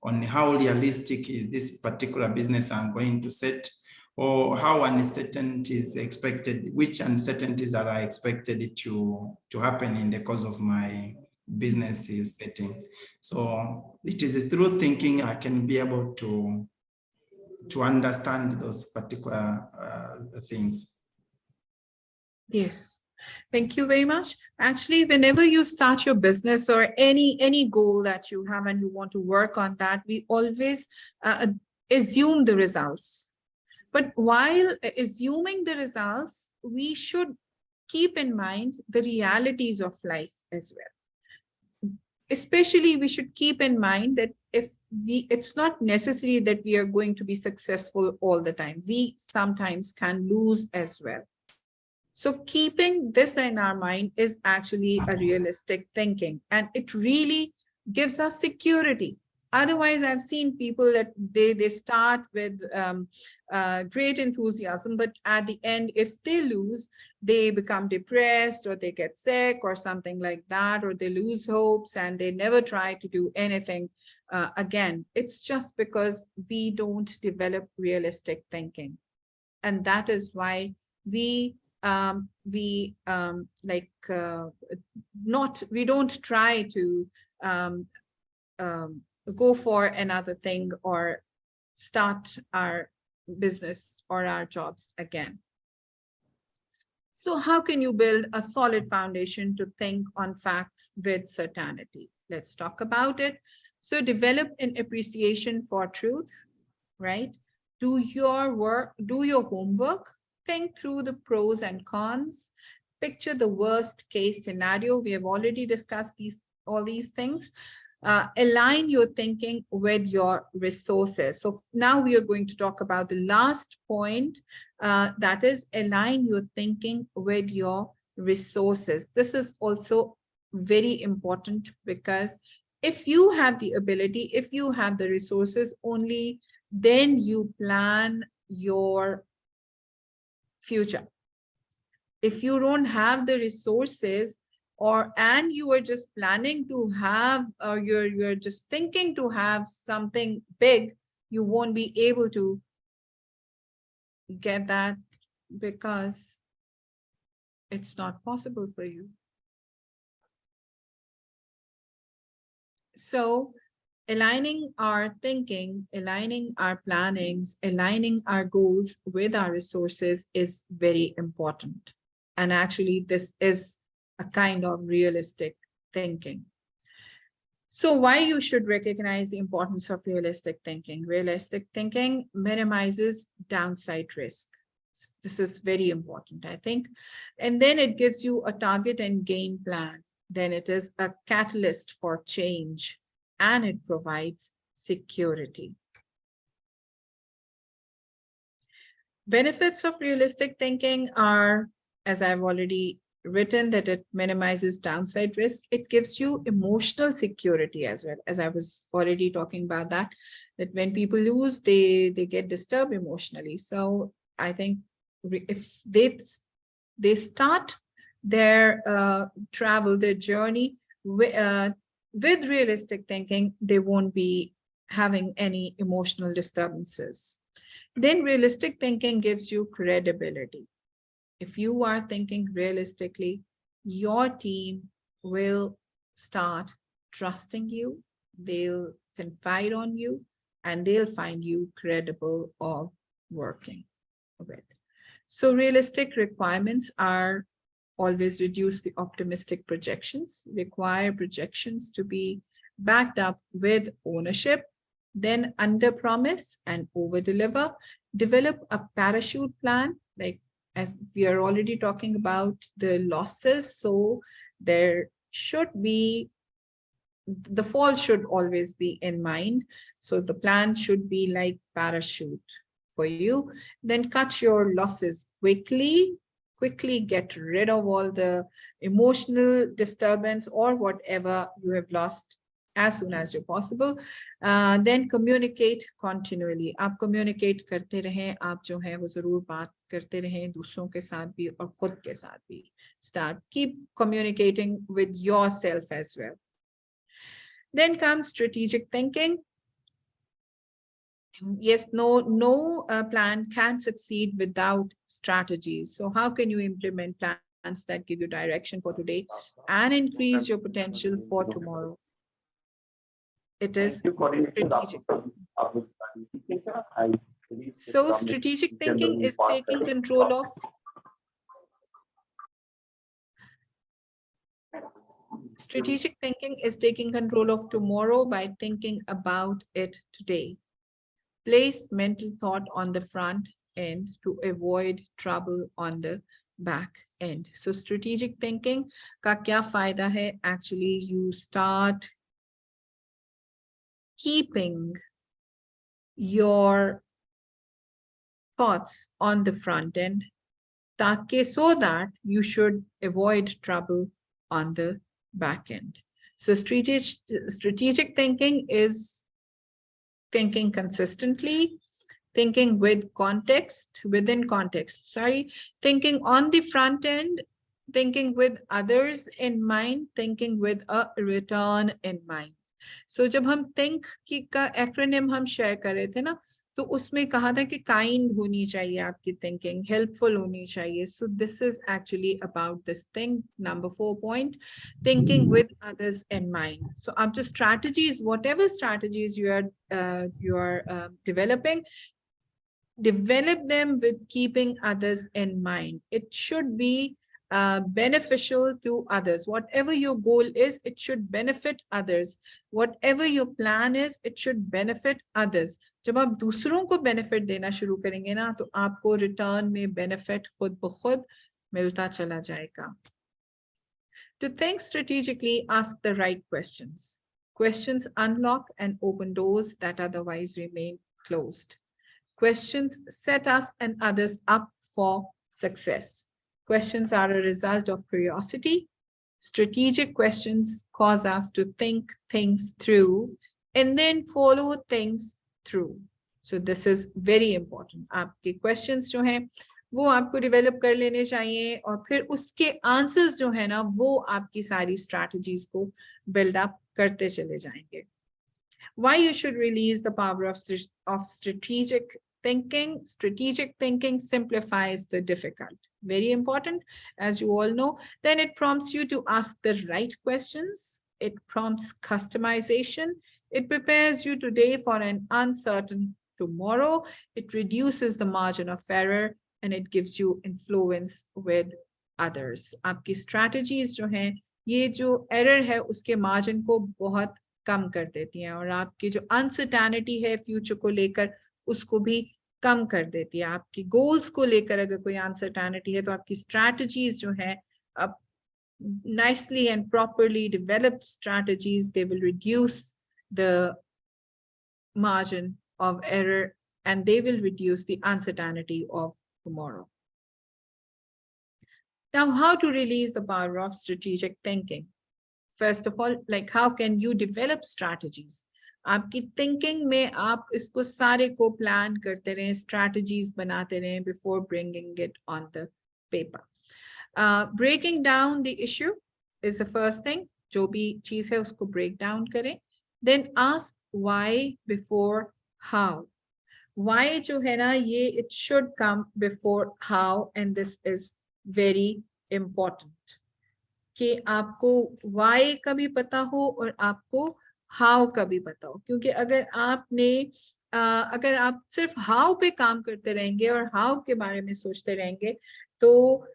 on how realistic is this particular business I'm going to set, or how uncertainty is expected, which uncertainties are expected to happen in the course of my business is setting. So it is through thinking I can be able to understand those particular things. Yes. Thank you very much. Actually, whenever you start your business or any goal that you have and you want to work on that, we always assume the results. But while assuming the results, we should keep in mind the realities of life as well. Especially, we should keep in mind that it's not necessary that we are going to be successful all the time. We sometimes can lose as well. So keeping this in our mind is actually a realistic thinking, and it really gives us security. Otherwise, I've seen people that they start with great enthusiasm, but at the end, if they lose, they become depressed or they get sick or something like that, or they lose hopes and they never try to do anything again. It's just because we don't develop realistic thinking. And that is why we don't try to go for another thing or start our business or our jobs again. So how can you build a solid foundation to think on facts with certainty? Let's talk about it. So develop an appreciation for truth, right? Do your work, do your homework, think through the pros and cons, picture the worst case scenario. We have already discussed all these things. Align your thinking with your resources. So now we are going to talk about the last point, that is align your thinking with your resources. This is also very important because if you have the ability, if you have the resources, only then you plan your future. If you don't have the resources, and you are just planning to have, or you're just thinking to have something big, you won't be able to get that because it's not possible for you. So aligning our thinking, aligning our plannings, aligning our goals with our resources is very important. And actually, this is a kind of realistic thinking. So why you should recognize the importance of realistic thinking? Realistic thinking minimizes downside risk. This is very important, I think. And then it gives you a target and game plan. Then it is a catalyst for change, and it provides security. Benefits of realistic thinking are, as I've already written that it minimizes downside risk. It gives you emotional security as well, as I was already talking about that when people lose, they get disturbed emotionally. So I think if they start their travel, their journey with realistic thinking, they won't be having any emotional disturbances. Then realistic thinking gives you credibility. If you are thinking realistically, your team will start trusting you, they'll confide on you, and they'll find you credible of working with. So realistic requirements are always reduce the optimistic projections, require projections to be backed up with ownership, then under promise and over deliver, develop a parachute plan, like as we are already talking about the losses. So there should be, the fall should always be in mind. So the plan should be like parachute for you. Then cut your losses quickly get rid of all the emotional disturbance or whatever you have lost as soon as you're possible. Then communicate continually. आप communicate करते रहें, आप जो है वो जरूर बात करते रहें दूसरों के साथ भी और खुद के साथ भी. Keep communicating with yourself as well. Then comes strategic thinking. Yes, no plan can succeed without strategies. So how can you implement plans that give you direction for today and increase your potential for tomorrow? It is strategic. So strategic thinking is taking control of strategic thinking is taking control of tomorrow by thinking about it today. Place mental thought on the front end to avoid trouble on the back end. So strategic thinking का क्या फायदा है? Actually, you start keeping your thoughts on the front end ताकि so that you should avoid trouble on the back end. So strategic thinking is thinking consistently, thinking with context, within context, sorry, thinking on the front end, thinking with others in mind, thinking with a return in mind. So जब हम think की का acronym हम share कर रहे थे ना, तो उसमें कहा था कि kind होनी चाहिए आपकी thinking, helpful होनी चाहिए. So this is actually about this thing. Number 4 point, thinking with others in mind. So up to strategies, whatever strategies you are developing, develop them with keeping others in mind. It should be beneficial to others. Whatever your goal is, it should benefit others. Whatever your plan is, it should benefit others. जब आप दूसरों को benefit देना शुरू करेंगे ना, तो आपको return में benefit खुद ब खुद मिलता चला जाएगा. To think strategically, ask the right questions. Questions unlock and open doors that otherwise remain closed. Questions set us and others up for success. Questions are a result of curiosity. Strategic questions cause us to think things through and then follow things through. So this is very important. आपके questions जो हैं वो आपको develop कर लेने चाहिए और फिर उसके answers जो है ना वो आपकी सारी strategies को build up करते चले जाएंगे. Why you should release the power of strategic thinking. Strategic thinking simplifies the difficult. Very important, as you all know. Then it prompts you to ask the right questions. It prompts customization. It prepares you today for an uncertain tomorrow. It reduces the margin of error and it gives you influence with others. आपकी strategies जो हैं, ये जो error है उसके margin को बहुत कम कर देती हैं और आपकी जो uncertainty है फ्यूचर को लेकर उसको भी कम कर देती है. आपकी गोल्स को लेकर अगर कोई uncertainty है तो आपकी strategies जो है nicely and properly developed strategies, they will reduce the margin of error and they will reduce the uncertainty of tomorrow. Now, how to release the power of strategic thinking? First of all, like how can you develop strategies? आपकी thinking में आप इसको सारे को plan करते रहें, strategies बनाते रहें before bringing it on the paper. Breaking down the issue is the first thing. जो भी चीज है उसको break down करें. Then ask why before how. Why जो है ना ये it should come before how, and this is very important. कि आपको why का भी पता हो और आपको how का भी पता हो, क्योंकि अगर आप सिर्फ how पे काम करते रहेंगे और how के बारे में सोचते रहेंगे तो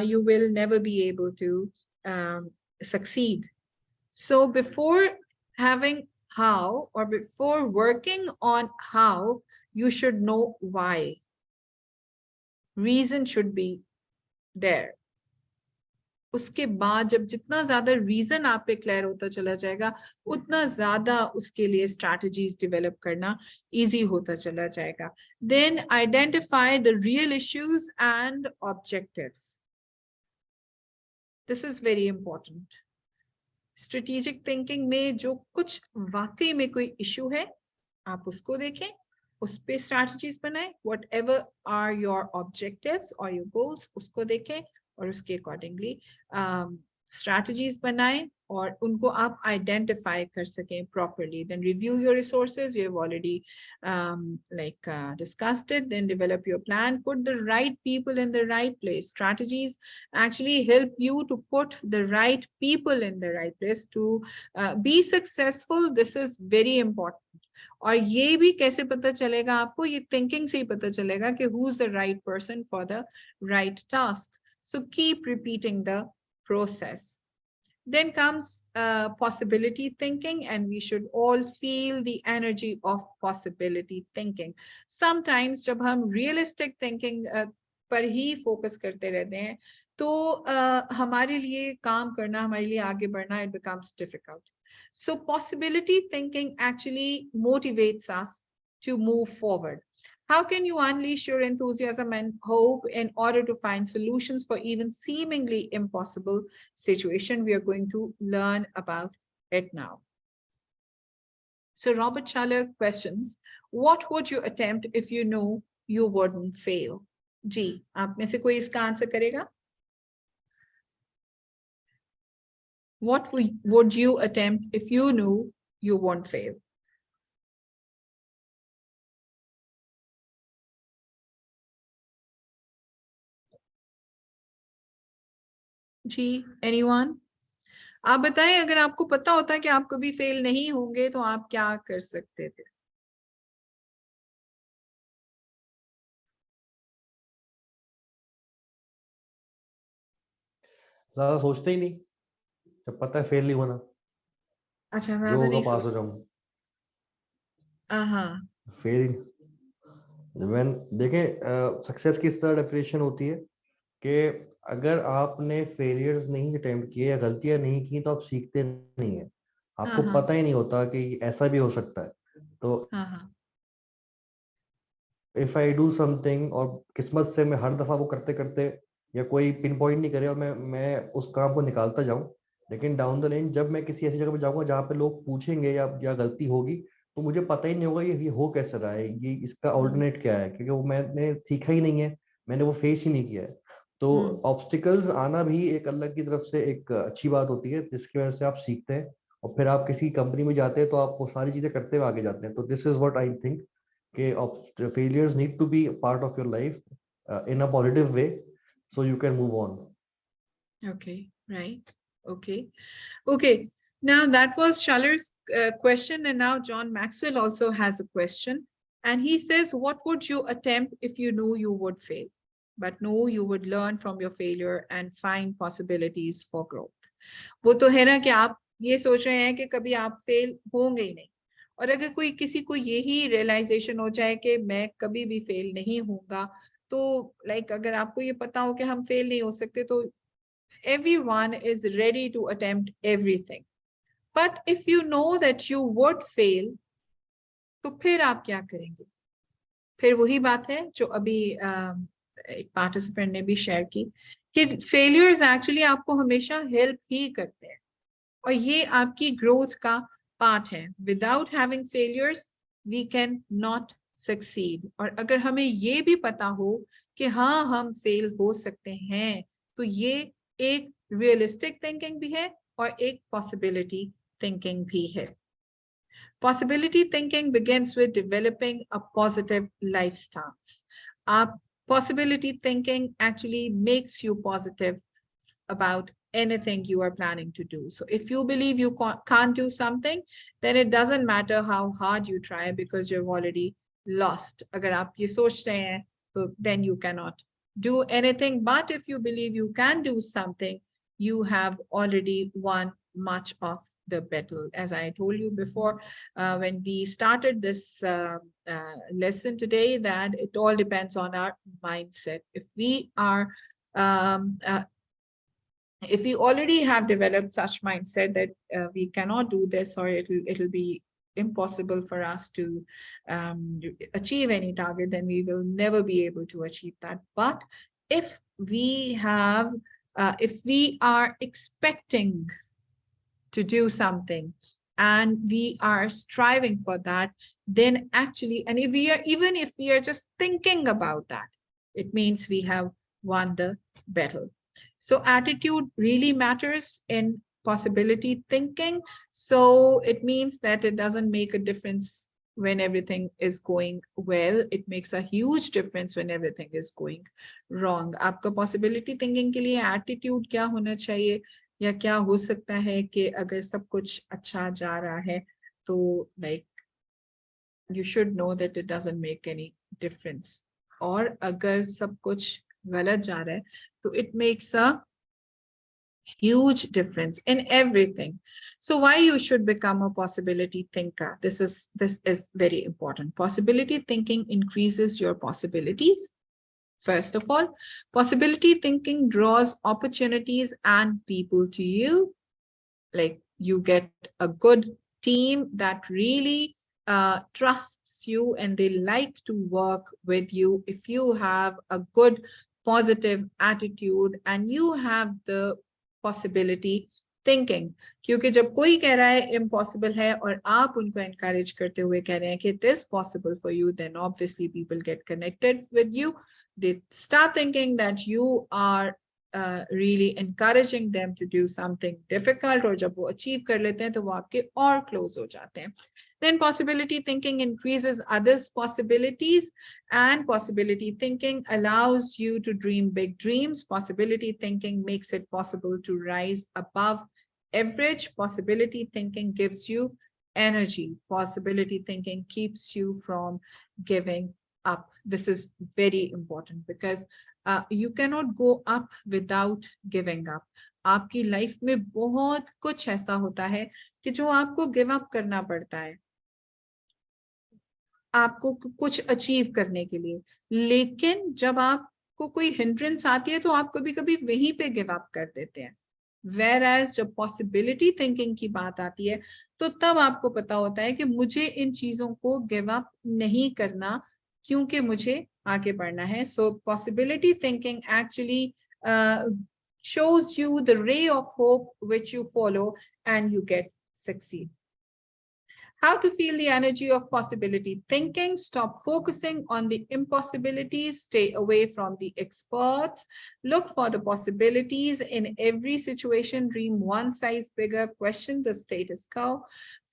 you will never be able to succeed. So before having how or before working on how, you should know why. Reason should be there. उसके बाद जब जितना ज्यादा रीजन आप पे क्लियर होता चला जाएगा उतना ज्यादा उसके लिए स्ट्रैटेजीज डेवलप करना इजी होता चला जाएगा. Then identify the real issues and objectives. This is very important. Strategic thinking में जो कुछ वाकई में कोई इश्यू है आप उसको देखें, उस पे स्ट्रैटेजीज बनाएं. व्हाटएवर आर योर ऑब्जेक्टिव्स और योर गोल्स उसको देखें और उसके अकॉर्डिंगली स्ट्रैटेजीज बनाएं और उनको आप आइडेंटिफाई कर सकें properly. Then review your resources, we have already discussed it. Then develop your plan, put the right people in the right place. Strategies actually help you to put the right people in the right place to be successful. This is very important. और ये भी कैसे पता चलेगा आपको, ये thinking से ही पता चलेगा कि who is the right person for the right task. So keep repeating the process. Then comes possibility thinking, and we should all feel the energy of possibility thinking. Sometimes जब हम realistic thinking पर ही focus करते रहते हैं तो हमारे लिए काम करना, हमारे लिए आगे बढ़ना, it becomes difficult. So possibility thinking actually motivates us to move forward. How can you unleash your enthusiasm and hope in order to find solutions for even seemingly impossible situation? We are going to learn about it now. So Robert Schaller questions, what would you attempt if you knew you wouldn't fail? जी, आप में से कोई इसका answer करेगा? What would you attempt if you knew you won't fail? Ji, anyone? आप बताएं, अगर आपको पता होता कि आप कभी फेल नहीं होंगे तो आप क्या कर सकते थे? ज्यादा सोचते ही नहीं, जब पता है फेल नहीं होना, अच्छा, जो ज्यादा होगा नहीं पास हो सोच. जाऊं. हाँ, फेल व्हेन देखें सक्सेस की इस तरह डेफिनेशन होती है कि अगर आपने फेलियर्स नहीं अटेम्प्ट किए या गलतियां नहीं की तो आप सीखते नहीं है. आपको हाँ, पता ही नहीं होता कि ऐसा भी हो सकता है. तो हाँ, हाँ, इफ आई डू समथिंग और किस्मत से मैं हर दफा वो करते करते या कोई पिन पॉइंट नहीं करे और मैं उस काम को निकालता जाऊं, लेकिन डाउन द लाइन जब मैं किसी ऐसी जगह पे जाऊंगा जहाँ पे लोग पूछेंगे या गलती होगी तो मुझे पता ही नहीं होगा ये हो कैसे रहा है, ये इसका ऑल्टरनेट क्या है, क्योंकि वो मैंने सीखा ही नहीं है, मैंने वो फेस ही नहीं किया है. तो ऑब्स्टिकल्स आना भी एक अल्लाह की तरफ से एक अच्छी बात होती है जिसकी वजह से आप सीखते हैं और फिर आप किसी कंपनी में जाते हैं तो आप वो सारी चीजें करते हुए आगे जाते हैं. तो this is what I think कि failures need to be a part of your life in a positive way so you can move on. okay, right, okay. Now that was Shaller's question, and now John Maxwell also has a question, and he says, what would you attempt if you knew you would fail, but know you would learn from your failure and find possibilities for growth? वो तो है ना कि आप ये सोच रहे हैं कि कभी आप फेल होंगे ही नहीं, और अगर कोई किसी को यही रियलाइजेशन हो जाए कि मैं कभी भी फेल नहीं होऊंगा, तो लाइक अगर आपको ये पता हो कि हम फेल नहीं हो सकते तो everyone is ready to attempt everything. But if you know that you would fail, तो फिर आप क्या करेंगे? फिर वही बात है जो अभी एक पार्टिसिपेंट ने भी शेयर की कि फेलियर्स एक्चुअली आपको हमेशा हेल्प ही करते हैं और ये आपकी ग्रोथ का पार्ट है. Without having failures we can not succeed. और अगर हमें ये भी पता हो कि हाँ हम फेल हो सकते हैं, तो ये एक रियलिस्टिक थिंकिंग भी है और एक पॉसिबिलिटी थिंकिंग भी है. Possibility thinking begins with developing a positive lifestyle. Possibility thinking actually makes you positive about anything you are planning to do. So if you believe you can't do something, then it doesn't matter how hard you try because you've already lost. अगर आप ये सोच रहे हैं, तो then you cannot do anything. But if you believe you can do something, you have already won much of the battle. As I told you before, when we started this lesson today, that it all depends on our mindset. If we are if we already have developed such mindset that we cannot do this, or it'll be impossible for us to achieve any target, then we will never be able to achieve that. But if we have if we are expecting to do something and we are striving for that, then actually, and if we are, even if we are just thinking about that, it means we have won the battle. So attitude really matters in possibility thinking. So it means that it doesn't make a difference when everything is going well. It makes a huge difference when everything is going wrong. आपका possibility thinking के लिए attitude क्या होना चाहिए, या क्या हो सकता है कि अगर सब कुछ अच्छा जा रहा है, तो like you should know that it doesn't make any difference. और अगर सब कुछ गलत जा रहा है, तो it makes a huge difference in everything. So why you should become a possibility thinker? This is very important. Possibility thinking increases your possibilities. First of all, possibility thinking draws opportunities and people to you. Like you get a good team that really trusts you and they like to work with you if you have a good positive attitude and you have the possibility thinking. क्योंकि जब कोई कह रहा है impossible है और आप उनको encourage करते हुए कह रहे हैं कि it is possible for you, then obviously people get connected with you. They start thinking that you are really encouraging them to do something difficult, और जब वो achieve कर लेते हैं तो वो आपके और close हो जाते हैं. Then possibility thinking increases others' possibilities, and possibility thinking allows you to dream big dreams. Possibility thinking makes it possible to rise above average. Possibility thinking gives you energy. Possibility thinking keeps you from giving up. This is very important because you cannot go up without giving up. आपकी life में बहुत कुछ ऐसा होता है कि जो आपको गिव अप करना पड़ता है आपको कुछ अचीव करने के लिए, लेकिन जब आपको कोई हिंड्रेंस आती है तो आप कभी-कभी वहीं पे गिव अप कर देते हैं. Whereas जब पॉसिबिलिटी थिंकिंग की बात आती है तो तब आपको पता होता है कि मुझे इन चीजों को गिव अप नहीं करना क्योंकि मुझे आगे बढ़ना है. So possibility thinking actually shows you the ray of hope which you follow and you get succeed. How to feel the energy of possibility thinking? Stop focusing on the impossibilities. Stay away from the experts. Look for the possibilities in every situation. Dream one size bigger. Question the status quo.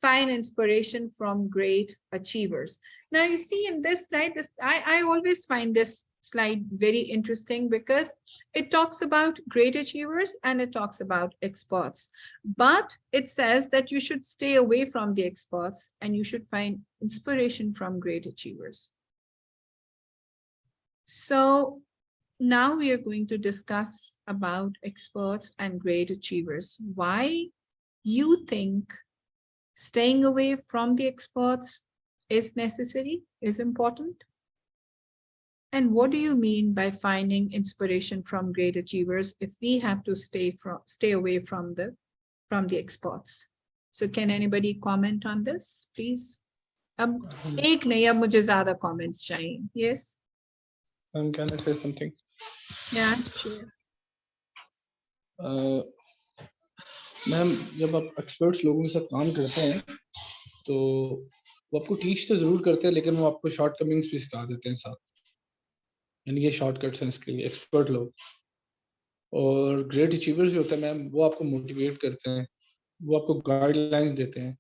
Find inspiration from great achievers. Now you see in this slide, I always find this slide very interesting because it talks about great achievers and it talks about experts, but it says that you should stay away from the experts and you should find inspiration from great achievers. So now we are going to discuss about experts and great achievers. Why you think staying away from the experts is necessary, is important? And what do you mean by finding inspiration from great achievers if we have to stay away from the experts? So can anybody comment on this, please? अब एक नहीं, अब मुझे ज़्यादा comments चाहिए. Yes. Can I say something? Yeah, sure. Ma'am जब आप experts लोगों के साथ काम करते हैं तो वो आपको टीच तो ज़रूर करते हैं, लेकिन वो आपको शॉर्टकमिंग्स भी सिखा देते हैं साथ। यानी ये शॉर्टकट्स हैं इसके लिए एक्सपर्ट लोग। और ग्रेट अचीवर्स जो होते हैं मैम, वो आपको मोटिवेट करते हैं, वो आपको गाइडलाइंस देते हैं,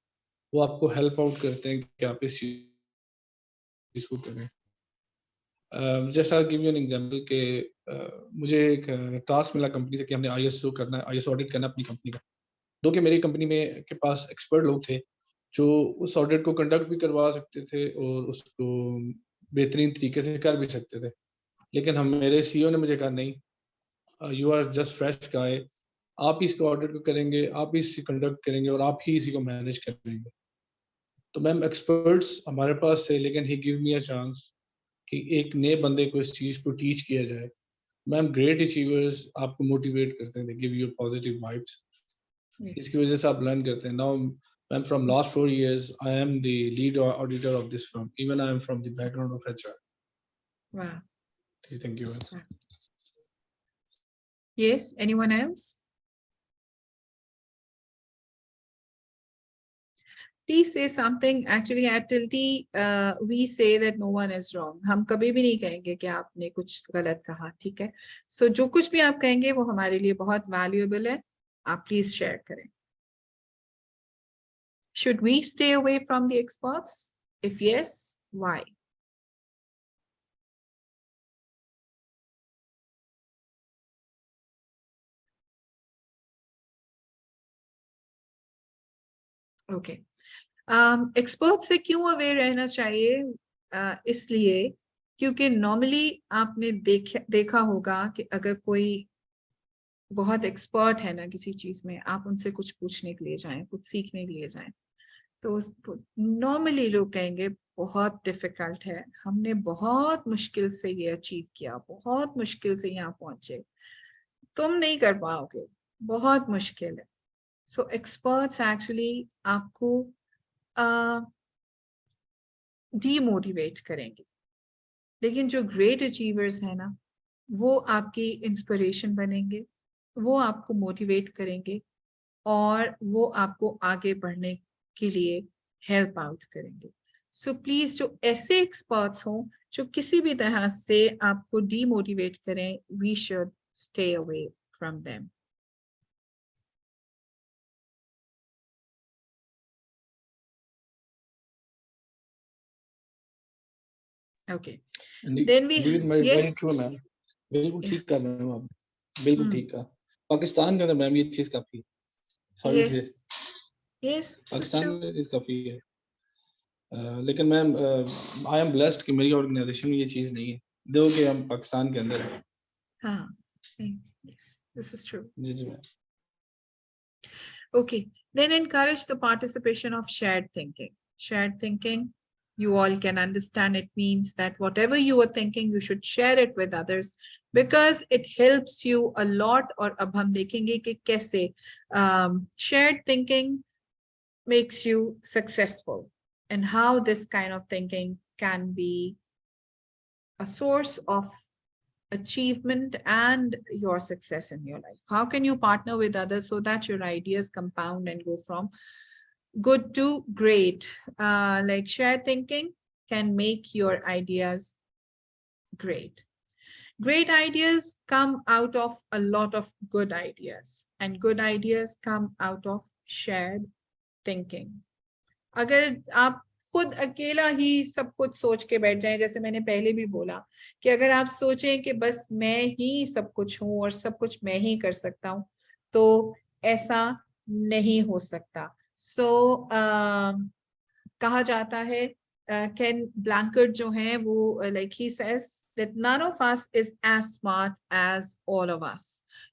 वो आपको हेल्प आउट करते हैं कि आप इस चीज़ को करें। Just I give you an example के मुझे एक टास्क मिला कंपनी से कि हमने आईएसओ करना है, आईएसओ ऑडिट करना है अपनी कंपनी का। दो कि मेरी कंपनी में के पास एक्सपर्ट लोग थे जो उस ऑडिट को कंडक्ट भी करवा सकते थे और उसको बेहतरीन तरीके से कर भी सकते थे। लेकिन हम मेरे सीईओ ने मुझे कहा नहीं, यू आर जस्ट फ्रेश गाय, आप ही इसको ऑडिट को करेंगे, आप ही इसे कंडक्ट करेंगे और आप ही इसी को मैनेज करेंगे। तो मैम एक्सपर्ट्स हमारे पास थे, लेकिन ही गिव मी अ चांस कि एक नए बंदे को इस चीज़ को टीच किया जाए। मैम ग्रेट अचीवर्स आपको मोटिवेट करते हैं, they give you positive vibes. इसकी Yes. वजह से आप लर्न करते हैं। Now ma'am from last 4 years I am the lead auditor of this firm, even I am from the background of HR. Wow. Thank you. Wow. Yes, anyone else? Please say something. Actually, at Tilty, we say that no one is wrong. हम कभी भी नहीं कहेंगे कि आपने कुछ गलत कहा, ठीक है? So जो कुछ भी आप कहेंगे वो हमारे लिए बहुत valuable है. आप please share करें. Should we stay away from the experts? If yes, why? Okay. Expert से क्यों अवेयर रहना चाहिए? इसलिए क्योंकि नॉर्मली आपने देखा होगा कि अगर कोई बहुत एक्सपर्ट है ना किसी चीज में, आप उनसे कुछ पूछने के लिए जाएं, कुछ सीखने के लिए जाएं, तो नॉर्मली लोग कहेंगे बहुत डिफिकल्ट है, हमने बहुत मुश्किल से ये अचीव किया, बहुत मुश्किल से यहाँ पहुंचे, तुम नहीं कर पाओगे, बहुत मुश्किल है। सो एक्सपर्ट्स एक्चुअली आपको डीमोटिवेट करेंगे, लेकिन जो ग्रेट अचीवर्स है ना, वो आपकी इंस्पिरेशन बनेंगे, वो आपको मोटिवेट करेंगे और वो आपको आगे बढ़ने के लिए हेल्प आउट करेंगे। सो प्लीज जो ऐसे एक्सपर्ट्स हों जो किसी भी तरह से आपको डीमोटिवेट करें, we should stay away from them. Okay, then we very yes true ma'am, बिल्कुल ठीक कहा मैम, आप बिल्कुल ठीक कहा। पाकिस्तान के अंदर मैम ये चीज़ काफ़ी, सॉरी यस से यस पाकिस्तान में ये चीज़ काफ़ी है। लेकिन मैम आई एम ब्लेस्ड कि मेरी ऑर्गेनाइजेशन में ये चीज़ नहीं है, दो कि हम पाकिस्तान के अंदर हैं। हाँ, yes, this is true. जी जी ma'am. Okay, then encourage the participation of shared thinking. Shared thinking, you all can understand, it means that whatever you are thinking, you should share it with others because it helps you a lot. और अब हम देखेंगे कि कैसे shared thinking makes you successful and how this kind of thinking can be a source of achievement and your success in your life. How can you partner with others so that your ideas compound and go from good to great? Like shared thinking can make your ideas great. Great ideas come out of a lot of good ideas, and good ideas come out of shared thinking. अगर आप खुद अकेला ही सब कुछ सोच के बैठ जाएं, जैसे मैंने पहले भी बोला कि अगर आप सोचें कि बस मैं ही सब कुछ हूं और सब कुछ मैं ही कर सकता हूं, तो ऐसा नहीं हो सकता। सो कहा जाता है, केन ब्लैंकेट जो है वो like he says that none of us is as smart as all of us.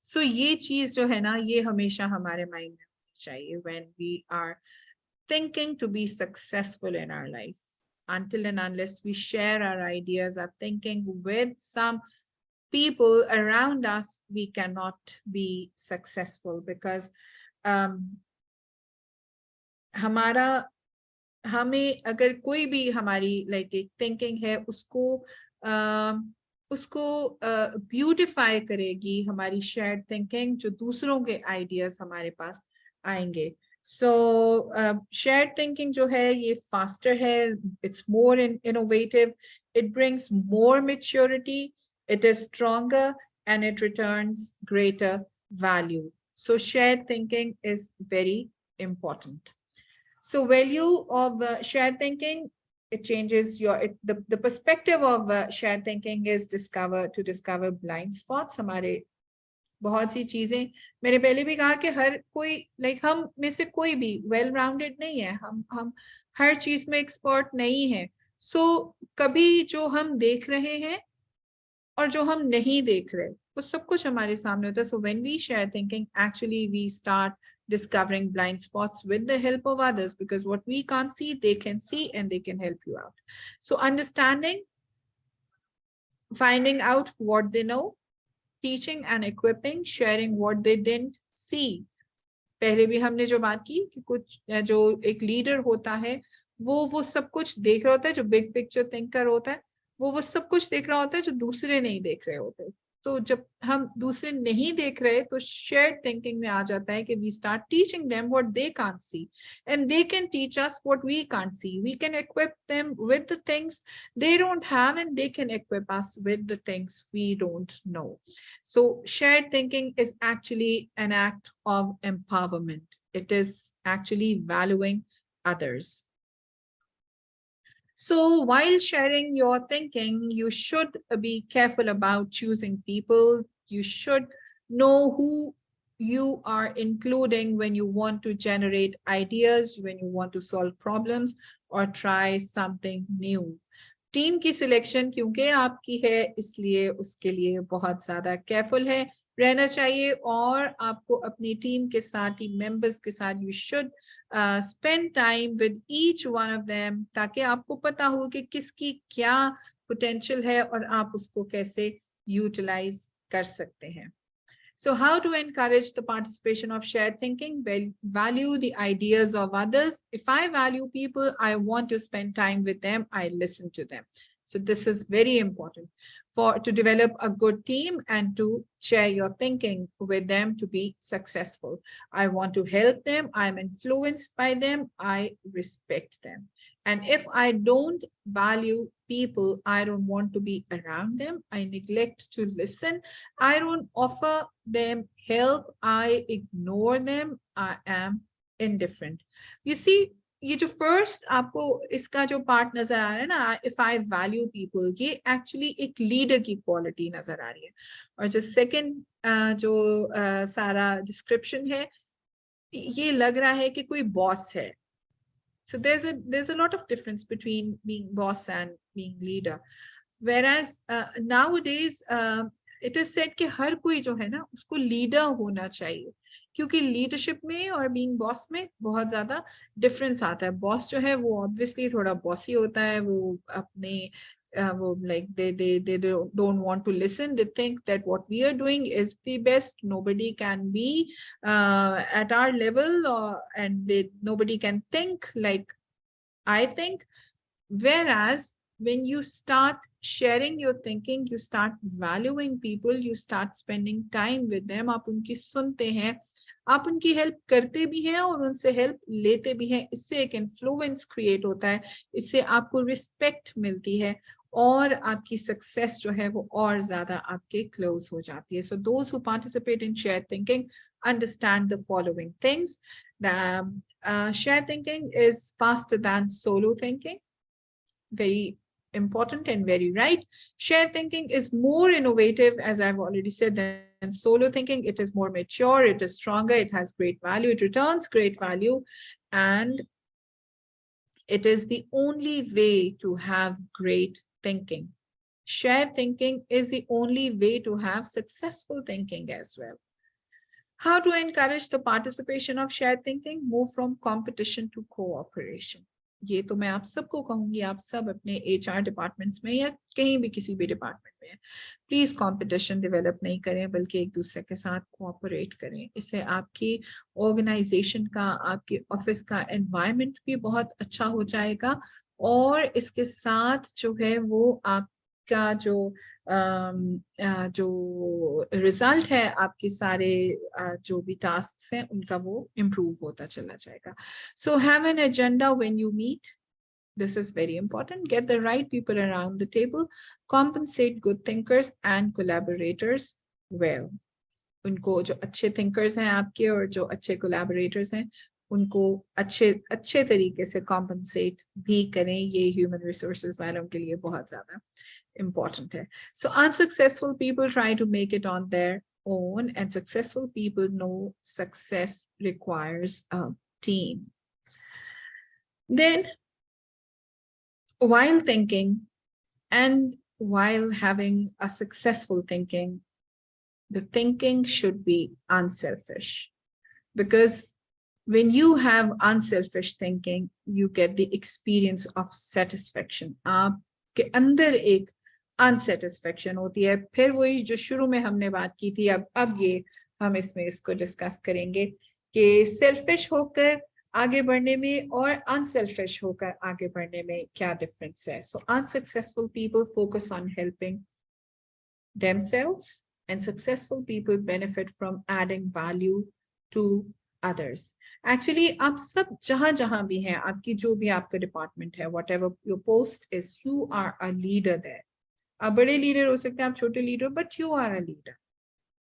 So ये चीज जो है ना, ये हमेशा हमारे माइंड में होनी चाहिए when we are thinking to be successful in our life. Until and unless we share our ideas, our thinking with some people around us, we cannot be successful because हमें अगर कोई भी हमारी like एक thinking है उसको उसको beautify करेगी हमारी शेयर्ड थिंकिंग, जो दूसरों के आइडियाज हमारे पास आएंगे। सो शेयर्ड थिंकिंग जो है ये फास्टर है, it's more innovative, it brings more maturity, it is stronger, and it returns greater value. So shared thinking is very important. So value of shared thinking, it changes the perspective of shared thinking is discover blind spots. हमारे बहुत सी चीजें, मैंने पहले भी कहा कि हर कोई like हम में से कोई भी वेल राउंडेड नहीं है, हम हर चीज में एक्सपर्ट नहीं है। सो कभी जो हम देख रहे हैं और जो हम नहीं देख रहे वो सब कुछ हमारे सामने होता है। So when we share thinking, actually we start discovering blind spots with the help of others, because what we can't see they can see and they can help you out. So understanding, finding out what they know, teaching and equipping, sharing what they didn't see. पहले भी हमने जो बात की कि कुछ जो एक लीडर होता है वो सब कुछ देख रहा होता है, जो बिग पिक्चर थिंकर होता है वो सब कुछ देख रहा होता है जो दूसरे नहीं देख रहे होते। तो जब हम दूसरे नहीं देख रहे तो शेयर्ड थिंकिंग में आ जाता है कि we start teaching them what they can't see and they can teach us what we can't see. We can equip them with the things they don't have and they can equip us with the things we don't know. So shared thinking is actually an act of empowerment. It is actually valuing others. So while sharing your thinking, you should be careful about choosing people. You should know who you are including when you want to generate ideas, when you want to solve problems or try something new. Team की selection क्योंकि आपकी है इसलिए उसके लिए बहुत ज्यादा careful है रहना चाहिए, और आपको अपनी टीम के साथ, टीम मेंबर्स के साथ you should spend time with each one of them, ताकि आपको पता हो कि किसकी क्या पोटेंशियल है और आप उसको कैसे यूटिलाइज कर सकते हैं। So how to encourage the participation of shared thinking? Well, value the ideas of others. If I value people, I want to spend time with them, I listen to them. So this is very important to develop a good team and to share your thinking with them to be successful. I want to help them, I'm influenced by them, I respect them. And if I don't value people, I don't want to be around them, I neglect to listen, I don't offer them help, I ignore them, I am indifferent. You see, ये जो first आपको इसका जो part नजर आ रहा है ना, if I value people, ये एक्चुअली एक लीडर की क्वालिटी नजर आ रही है। और जो सेकंड जो सारा डिस्क्रिप्शन है, ये लग रहा है कि कोई बॉस है। So there's a lot of difference between being boss and being leader. Whereas nowadays it is said कि हर कोई जो है ना उसको लीडर होना चाहिए, क्योंकि लीडरशिप में और बीइंग बॉस में बहुत ज्यादा डिफरेंस आता है। बॉस जो है वो ऑब्वियसली थोड़ा बॉसी होता है, वो अपने वो like they don't want to listen, they think that what we are doing is the best, nobody can be at our level, and nobody can think like I think. Whereas when you start sharing your thinking, you start valuing people, you start spending time with them, आप उनकी सुनते हैं, आप उनकी help करते भी हैं और उनसे हेल्प लेते भी हैं, इससे एक इन्फ्लुएंस क्रिएट होता है, इससे आपको रिस्पेक्ट मिलती है और आपकी सक्सेस जो है वो और ज्यादा आपके क्लोज हो जाती है। So those who participate in share thinking understand the following things. Shared thinking is faster than solo thinking. Very important and very right. Shared thinking is more innovative, as I've already said, than solo thinking. It is more mature, it is stronger, it has great value, it returns great value, and it is the only way to have great thinking. Shared thinking is the only way to have successful thinking as well. How to encourage the participation of shared thinking? Move from competition to cooperation. ये तो मैं आप सबको कहूंगी, आप सब अपने HR departments में या कहीं भी किसी भी डिपार्टमेंट में प्लीज कंपटीशन डेवलप नहीं करें, बल्कि एक दूसरे के साथ कोऑपरेट करें। इससे आपकी ऑर्गेनाइजेशन का, आपके ऑफिस का एनवायरनमेंट भी बहुत अच्छा हो जाएगा, और इसके साथ जो है वो आप आपका जो रिजल्ट है आपके सारे जो भी टास्क हैं उनका वो इम्प्रूव होता चला जाएगा. So have an agenda when you meet. This is very important. Get the right people around the table. Compensate good thinkers and collaborators well. उनको जो अच्छे thinkers हैं आपके और जो अच्छे collaborators हैं उनको अच्छे तरीके से compensate भी करें. ये human resources वालों के लिए बहुत ज़्यादा important है. So unsuccessful people try to make it on their own, and successful people know success requires a team. Then while thinking and while having a successful thinking, the thinking should be unselfish, because when you have unselfish thinking, you get the experience of satisfaction. आपके अंदर एक unsatisfaction होती है. फिर वही जो शुरू में हमने बात की थी, अब ये हम इसमें इसको डिस्कस करेंगे कि सेल्फिश होकर आगे बढ़ने में और अनसेल्फिश होकर आगे बढ़ने में क्या डिफरेंस है. So unsuccessful people focus on helping themselves, and successful people benefit from adding value to others. Actually, आप सब जहां भी हैं, आपकी जो भी आपका डिपार्टमेंट है, whatever your post is, you are a leader there. आप बड़े लीडर हो सकते हैं, आप छोटे leader, but you are a leader.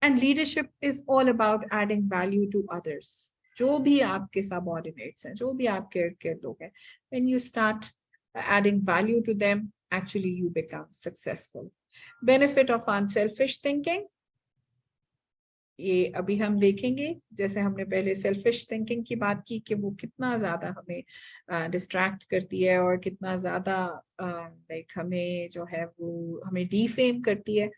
And leadership is all about adding value to others. जो भी आपके subordinates हैं, जो भी आपके इर्द-गिर्द लोग हैं, when you start adding value to them, actually you become successful. Benefit of unselfish thinking, ये अभी हम देखेंगे. जैसे हमने पहले selfish thinking की बात की कि वो कितना ज्यादा हमें distract करती है और कितना ज्यादा like हमें जो है वो हमें defame करती है.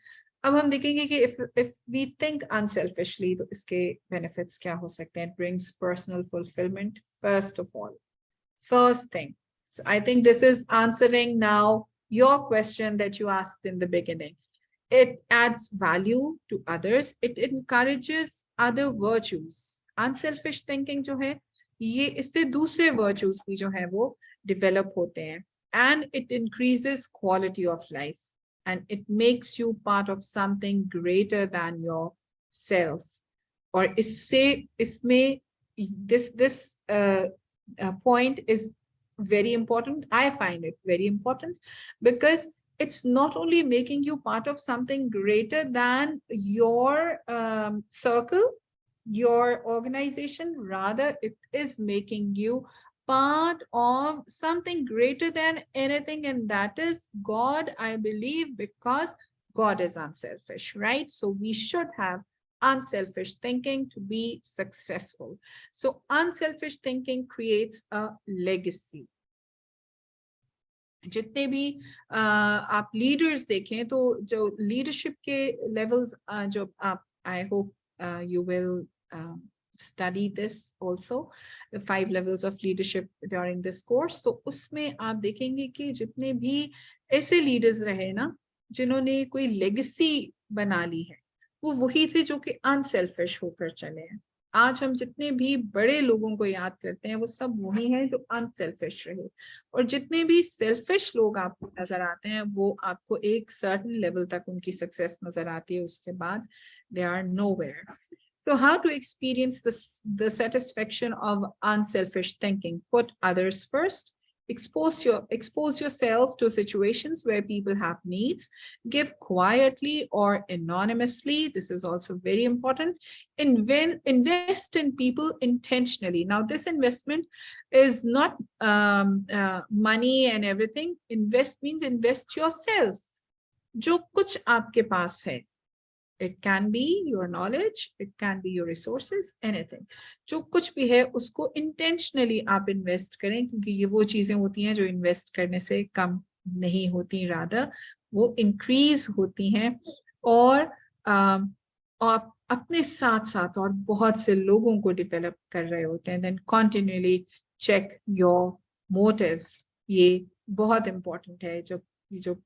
अब हम देखेंगे कि if we think unselfishly, तो इसके benefits क्या हो सकते हैं. It brings personal fulfillment, first of all. First thing. So I think this is answering now your question that you asked in the beginning. It adds value to others. It encourages other virtues. Unselfish thinking जो है, ये इससे दूसरे virtues भी जो है वो develop होते हैं. And it increases quality of life. And it makes you part of something greater than yourself. और इसमें this point is very important. I find it very important because it's not only making you part of something greater than your circle, your organization, rather it is making you part of something greater than anything, and that is God, I believe, because God is unselfish, right? So we should have unselfish thinking to be successful. So unselfish thinking creates a legacy. जितने भी आप leaders देखें तो जो leadership के levels जो आप I hope you will study this also, the 5 levels of leadership during this course. तो उसमें आप देखेंगे कि जितने भी ऐसे लीडर्स रहे ना जिन्होंने कोई लेगेसी बना ली है, वो वही थे जो कि अनसेल्फिश होकर चले हैं. आज हम जितने भी बड़े लोगों को याद करते हैं वो सब वही हैं जो अनसेल्फिश रहे, और जितने भी सेल्फिश लोग आपको नजर आते हैं वो आपको एक सर्टेन लेवल तक उनकी सक्सेस नजर आती है, उसके बाद they are nowhere. So how to experience the satisfaction of unselfish thinking? Put others first. Expose yourself to situations where people have needs. Give quietly or anonymously. This is also very important. Invest in people intentionally. Now, this investment is not money and everything. Invest means invest yourself. जो कुछ आपके पास है. It can be your knowledge, it can be your resources, anything. जो कुछ भी है उसको intentionally आप invest करें, क्योंकि ये वो चीजें होती हैं जो invest करने से कम नहीं होती, rather वो increase होती हैं, और आप अपने साथ साथ और बहुत से लोगों को develop कर रहे होते हैं. Then continually check your motives. ये बहुत important है. जो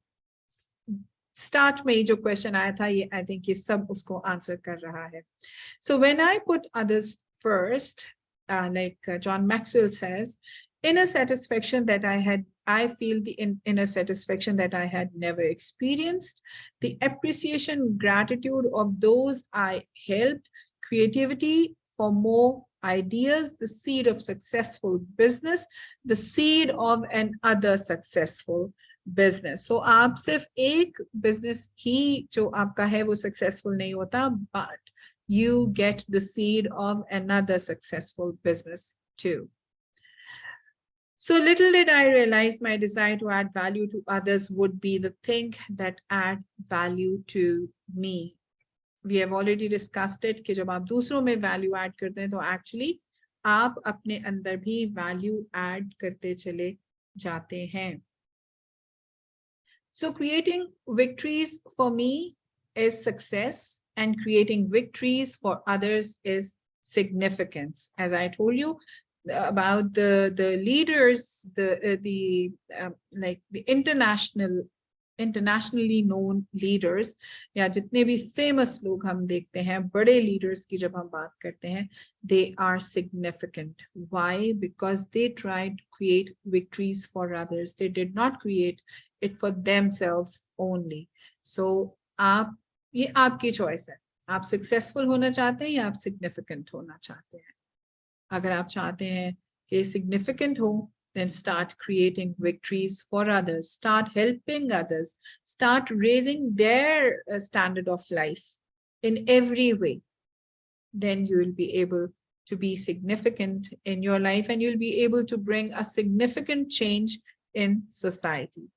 स्टार्ट में जो क्वेश्चन आया था, ये आई थिंक ये सब उसको आंसर कर रहा है. So when I put others first, like John Maxwell says, Inner satisfaction that I feel the inner satisfaction that I had never experienced, the appreciation, gratitude of those I helped, creativity for more ideas, the seed of successful business, the seed of another successful business. So आप सिर्फ एक business ही जो आपका है वो successful नहीं होता, but you get the seed of another successful business too. So little did I realize my desire to add value to others would be the thing that add value to me. We have already discussed it कि जब आप दूसरों में value add करते हैं तो actually आप अपने अंदर भी value add करते चले जाते हैं. So creating victories for me is success, and creating victories for others is significance. As I told you about the leaders, like the internationally known leaders, या जितने भी famous लोग हम देखते हैं, बड़े leaders की जब हम बात करते हैं, they are significant. Why? Because they tried to create victories for others. They did not create it for themselves only. So ये आपकी choice है. आप successful होना चाहते हैं या आप significant होना चाहते हैं. अगर आप चाहते हैं कि significant हो, then start creating victories for others, start helping others, start raising their standard of life in every way. Then you will be able to be significant in your life, and you'll be able to bring a significant change in society.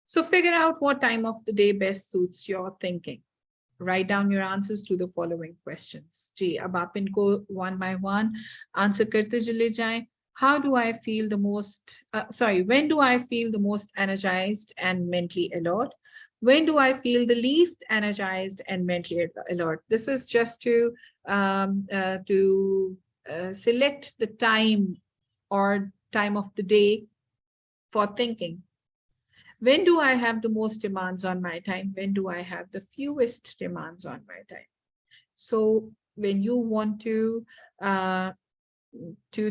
So figure out what time of the day best suits your thinking. Write down your answers to the following questions. जी, अब आप इनको one by one answer करते चले जाएं. How do I feel the most, when do I feel the most energized and mentally alert? When do I feel the least energized and mentally alert? This is just to select the time or time of the day for thinking. When do I have the most demands on my time? When do I have the fewest demands on my time? So when you want to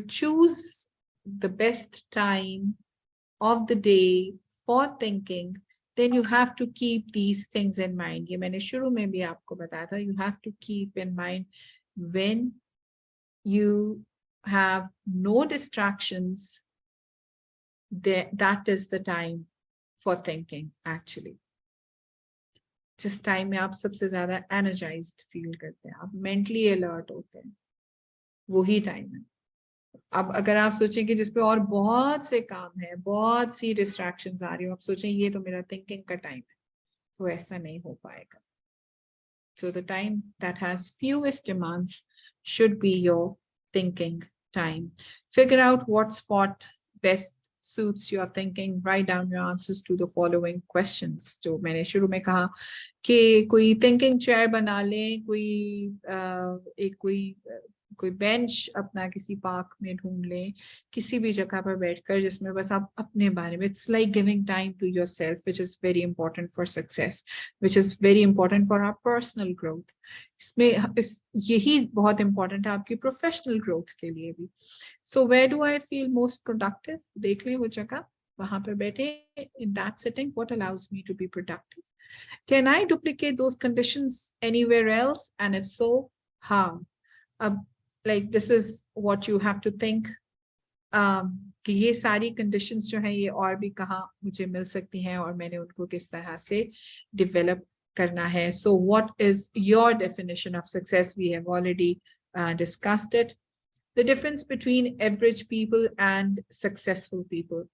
choose the best time of the day for thinking, then you have to keep these things in mind. ये मैंने शुरू में भी आपको बताया था. You have to keep in mind when you have no distractions, that is the time for thinking actually. जिस time में आप सबसे ज्यादा energized feel करते हैं, आप mentally alert होते हैं, वही टाइम है. अब अगर आप सोचें कि जिसपे और बहुत से काम है, बहुत सी distractions आ रही हो, आप सोचें ये तो मेरा thinking का टाइम है, तो ऐसा नहीं हो पाएगा. So the time that has fewest demands should be your thinking time. Figure out what spot best suits your thinking. Write down your answers to the following questions. जो मैंने शुरू में कहा कि कोई thinking chair बना लें, कोई bench अपना किसी park में ढूंढ लें, किसी भी जगह पर बैठकर जिसमें बस आप अपने बारे में, it's like giving time to yourself, which is very important for success, which is very important for our personal growth. यही बहुत important है आपकी professional growth के लिए भी. So where do I feel most productive? देख लें वो जगह, वहां पर बैठे, in that setting, what allows me to be productive? Can I duplicate those conditions anywhere else? And if so, how? Like this is what you have to think. कि ये सारी conditions जो हैं ये और भी कहाँ मुझे मिल सकती हैं और मैंने उनको किस तरह से develop करना है. So what is your definition of success? We have already discussed it. The difference between average people and successful people.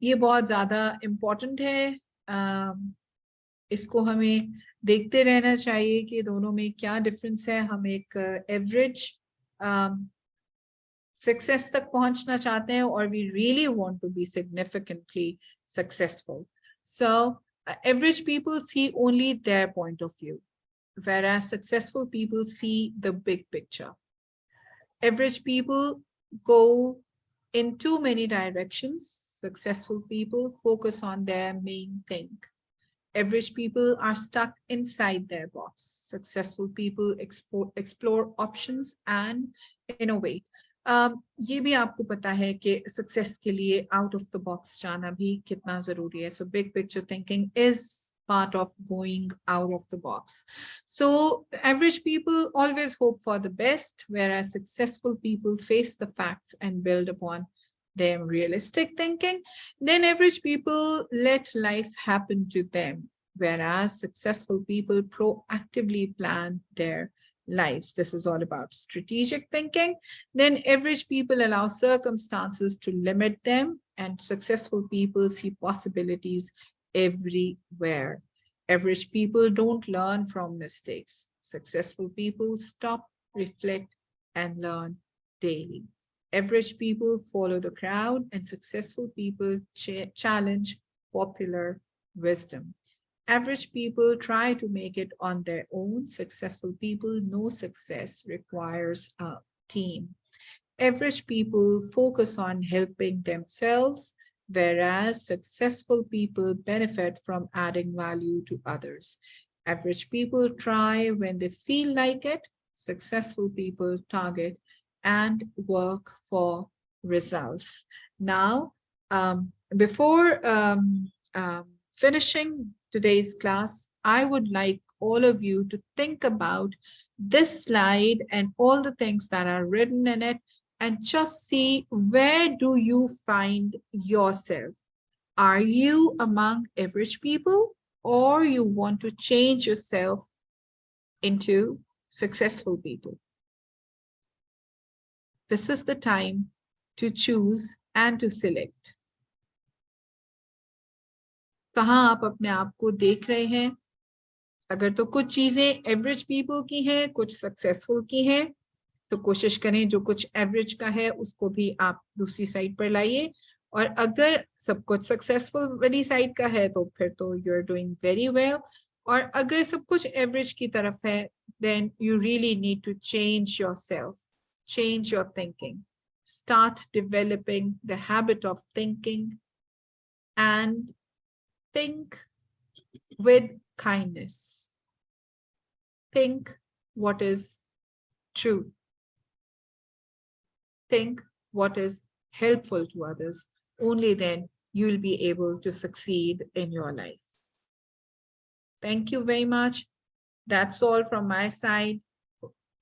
ये बहुत ज़्यादा important है. इसको हमें देखते रहना चाहिए कि दोनों में क्या difference है. हम एक average success तक पहुंचना चाहते हैं और we really want to be significantly successful. So average people see only their point of view, whereas successful people see the big picture. Average people go in too many directions. Successful people focus on their main thing. Average people are stuck inside their box. Successful people explore options and innovate. ये भी आपको पता है कि success के लिए out of the box जाना भी कितना जरूरी है. So big picture thinking is part of going out of the box. So average people always hope for the best, whereas successful people face the facts and build upon them. Realistic thinking, then average people let life happen to them, whereas successful people proactively plan their lives. This is all about strategic thinking. Then average people allow circumstances to limit them, and successful people see possibilities everywhere. Average people don't learn from mistakes. Successful people stop, reflect, and learn daily. Average people follow the crowd, and successful people challenge popular wisdom. Average people try to make it on their own. Successful people know success requires a team. Average people focus on helping themselves, whereas successful people benefit from adding value to others. Average people try when they feel like it. Successful people target and work for results. Now, before finishing today's class, I would like all of you to think about this slide and all the things that are written in it, and just see, where do you find yourself? Are you among average people, or you want to change yourself into successful people? This is the time to choose and to select. कहाँ आप अपने आप को देख रहे हैं? अगर तो कुछ चीजें एवरेज पीपल की हैं, कुछ सक्सेसफुल की हैं, तो कोशिश करें जो कुछ एवरेज का है उसको भी आप दूसरी साइड पर लाइए. और अगर सब कुछ सक्सेसफुल वाली साइड का है तो फिर तो you are doing very well. और अगर सब कुछ एवरेज की तरफ है, then you really need to change yourself, change your thinking, start developing the habit of thinking, and think with kindness. Think what is true. Think what is helpful to others. Only then you'll be able to succeed in your life. Thank you very much. That's all from my side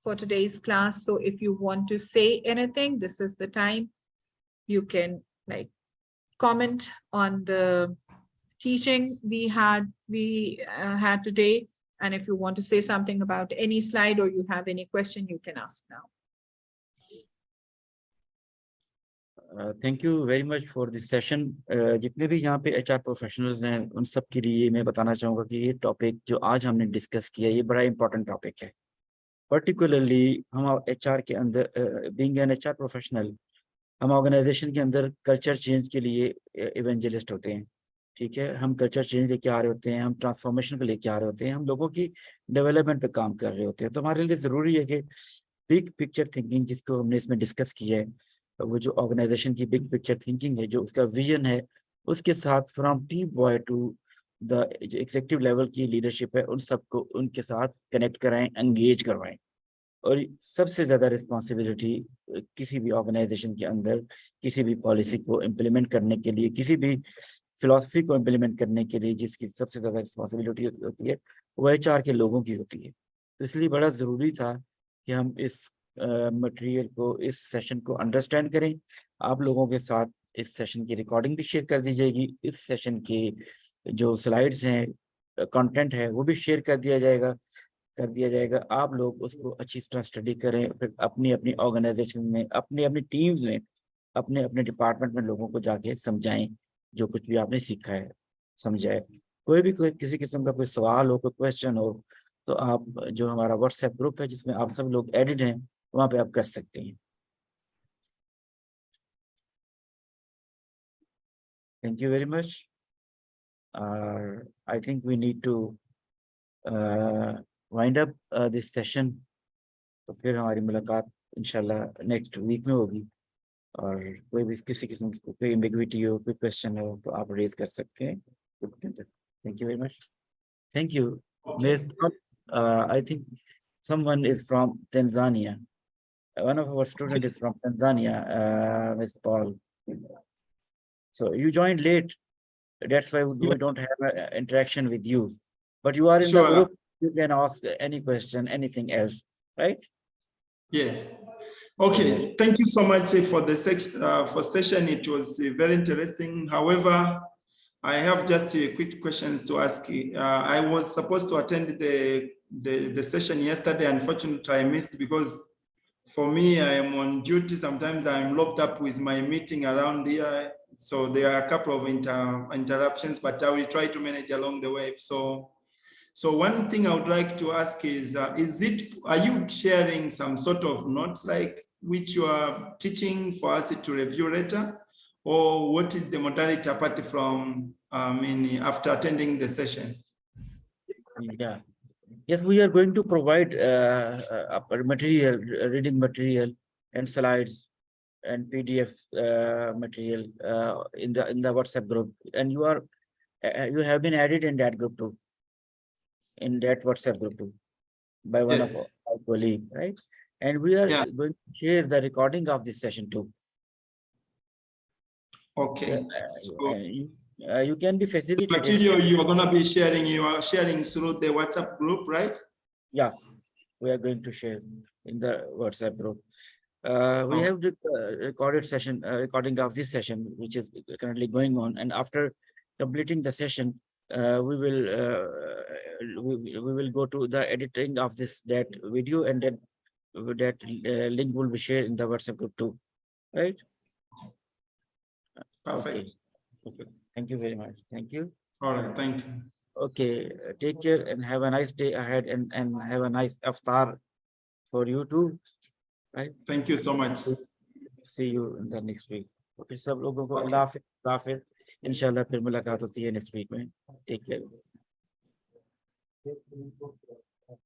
for today's class. So if you want to say anything, this is the time. You can comment on the teaching we had today. And if you want to say something about any slide or you have any question, you can ask now. Thank you very much for this session. जितने भी यहाँ पे HR professionals हैं उन सब के लिए मैं बताना चाहूँगा कि ये टॉपिक जो आज हमने डिस्कस किया ये बड़ा इंपॉर्टेंट टॉपिक है. पर्टिकुलरली हम एचआर के अंदर, बीइंग एन एचआर प्रोफेशनल, हम ऑर्गेनाइजेशन के अंदर कल्चर चेंज के लिए इवेंजलिस्ट होते हैं. ठीक है, हम कल्चर चेंज लेके आ रहे होते हैं, हम ट्रांसफॉर्मेशन को लेके आ रहे होते हैं, हम लोगों की डेवलपमेंट पे काम कर रहे होते हैं. तो हमारे लिए ज़रूरी है कि बिग पिक्चर थिंकिंग जिसको हमने इसमें डिस्कस किया है, वो जो ऑर्गेनाइजेशन की बिग पिक्चर थिंकिंग है, जो उसका विजन है, उसके साथ from team boy to the executive level की लीडरशिप है, उन सबको उनके साथ कनेक्ट कराएं, एंगेज करवाएं. और सबसे ज़्यादा रिस्पॉन्सिबिलिटी किसी भी ऑर्गेनाइजेशन के अंदर किसी भी पॉलिसी को इम्प्लीमेंट करने के लिए, किसी भी फिलॉसफी को इम्प्लीमेंट करने के लिए जिसकी सबसे ज़्यादा रिस्पॉन्सिबिलिटी होती है वो एचआर के लोगों की होती है. तो इसलिए बड़ा ज़रूरी था कि हम इस मटेरियल को, इस सेशन को अंडरस्टैंड करें. आप लोगों के साथ इस सेशन की रिकॉर्डिंग भी शेयर कर दी जाएगी. इस सेशन के जो स्लाइड्स हैं, कंटेंट है, वो भी शेयर कर दिया जाएगा. आप लोग उसको अच्छी तरह स्टडी करें, फिर अपनी अपनी ऑर्गेनाइजेशन में, अपनी अपनी टीम्स में, अपने अपने डिपार्टमेंट में लोगों को जाके समझाएं जो कुछ भी आपने सीखा है, समझाएं. कोई किसी किस्म का कोई सवाल हो, कोई क्वेश्चन हो, तो आप जो हमारा व्हाट्सएप ग्रुप है जिसमें आप सब लोग एडिड हैं, वहाँ पे आप कर सकते हैं. Thank you very much. I think we need to wind up this session. तो फिर हमारी मुलाकात इंशाल्लाह नेक्स्ट वीक में होगी. और कोई भी किसी किस्म की कोई एम्बिग्विटी हो, कोई क्वेश्चन हो, तो आप रेज कर सकते हैं. Thank you very much. Thank you. Okay. Ms. Paul, I think someone is from Tanzania. One of our students is from Tanzania, Ms. Paul. So you joined late. That's why Yeah. we don't have an interaction with you. But you are in the Sure. group. You can ask any question, anything else, right? Yeah. Okay. Thank you so much for the session. It was very interesting. However, I have just quick questions to ask. I was supposed to attend the session yesterday. Unfortunately, I missed because for me, I am on duty. Sometimes I'm locked up with my meeting around here. So there are a couple of interruptions, but I will try to manage along the way. So one thing I would like to ask is are you sharing some sort of notes like which you are teaching for us to review later? Or what is the modality apart from, after attending the session? Yeah. Yes, we are going to provide material, reading material and slides and PDF material in the WhatsApp group. And you you have been added in that group too, in that WhatsApp group too, by one of Yes. our colleagues, right? And we are Yeah. going to share the recording of this session too. Okay. So You can be facilitated. material you are going to be sharing, you are sharing through the WhatsApp group, right? Yeah, we are going to share in the WhatsApp group. We have the recording of this session, which is currently going on. And after completing the session, we will go to the editing of that video, and then that link will be shared in the WhatsApp group too, right? Perfect. Okay. Thank you very much. Thank you. All right. Thank you. Okay. Take care and have a nice day ahead, and have a nice iftar for you too, right? Thank you so much. See you in the next week. Okay, सब लोगों को अल्लाह हाफिज इंशाल्लाह फिर मुलाकात होती है next week में take care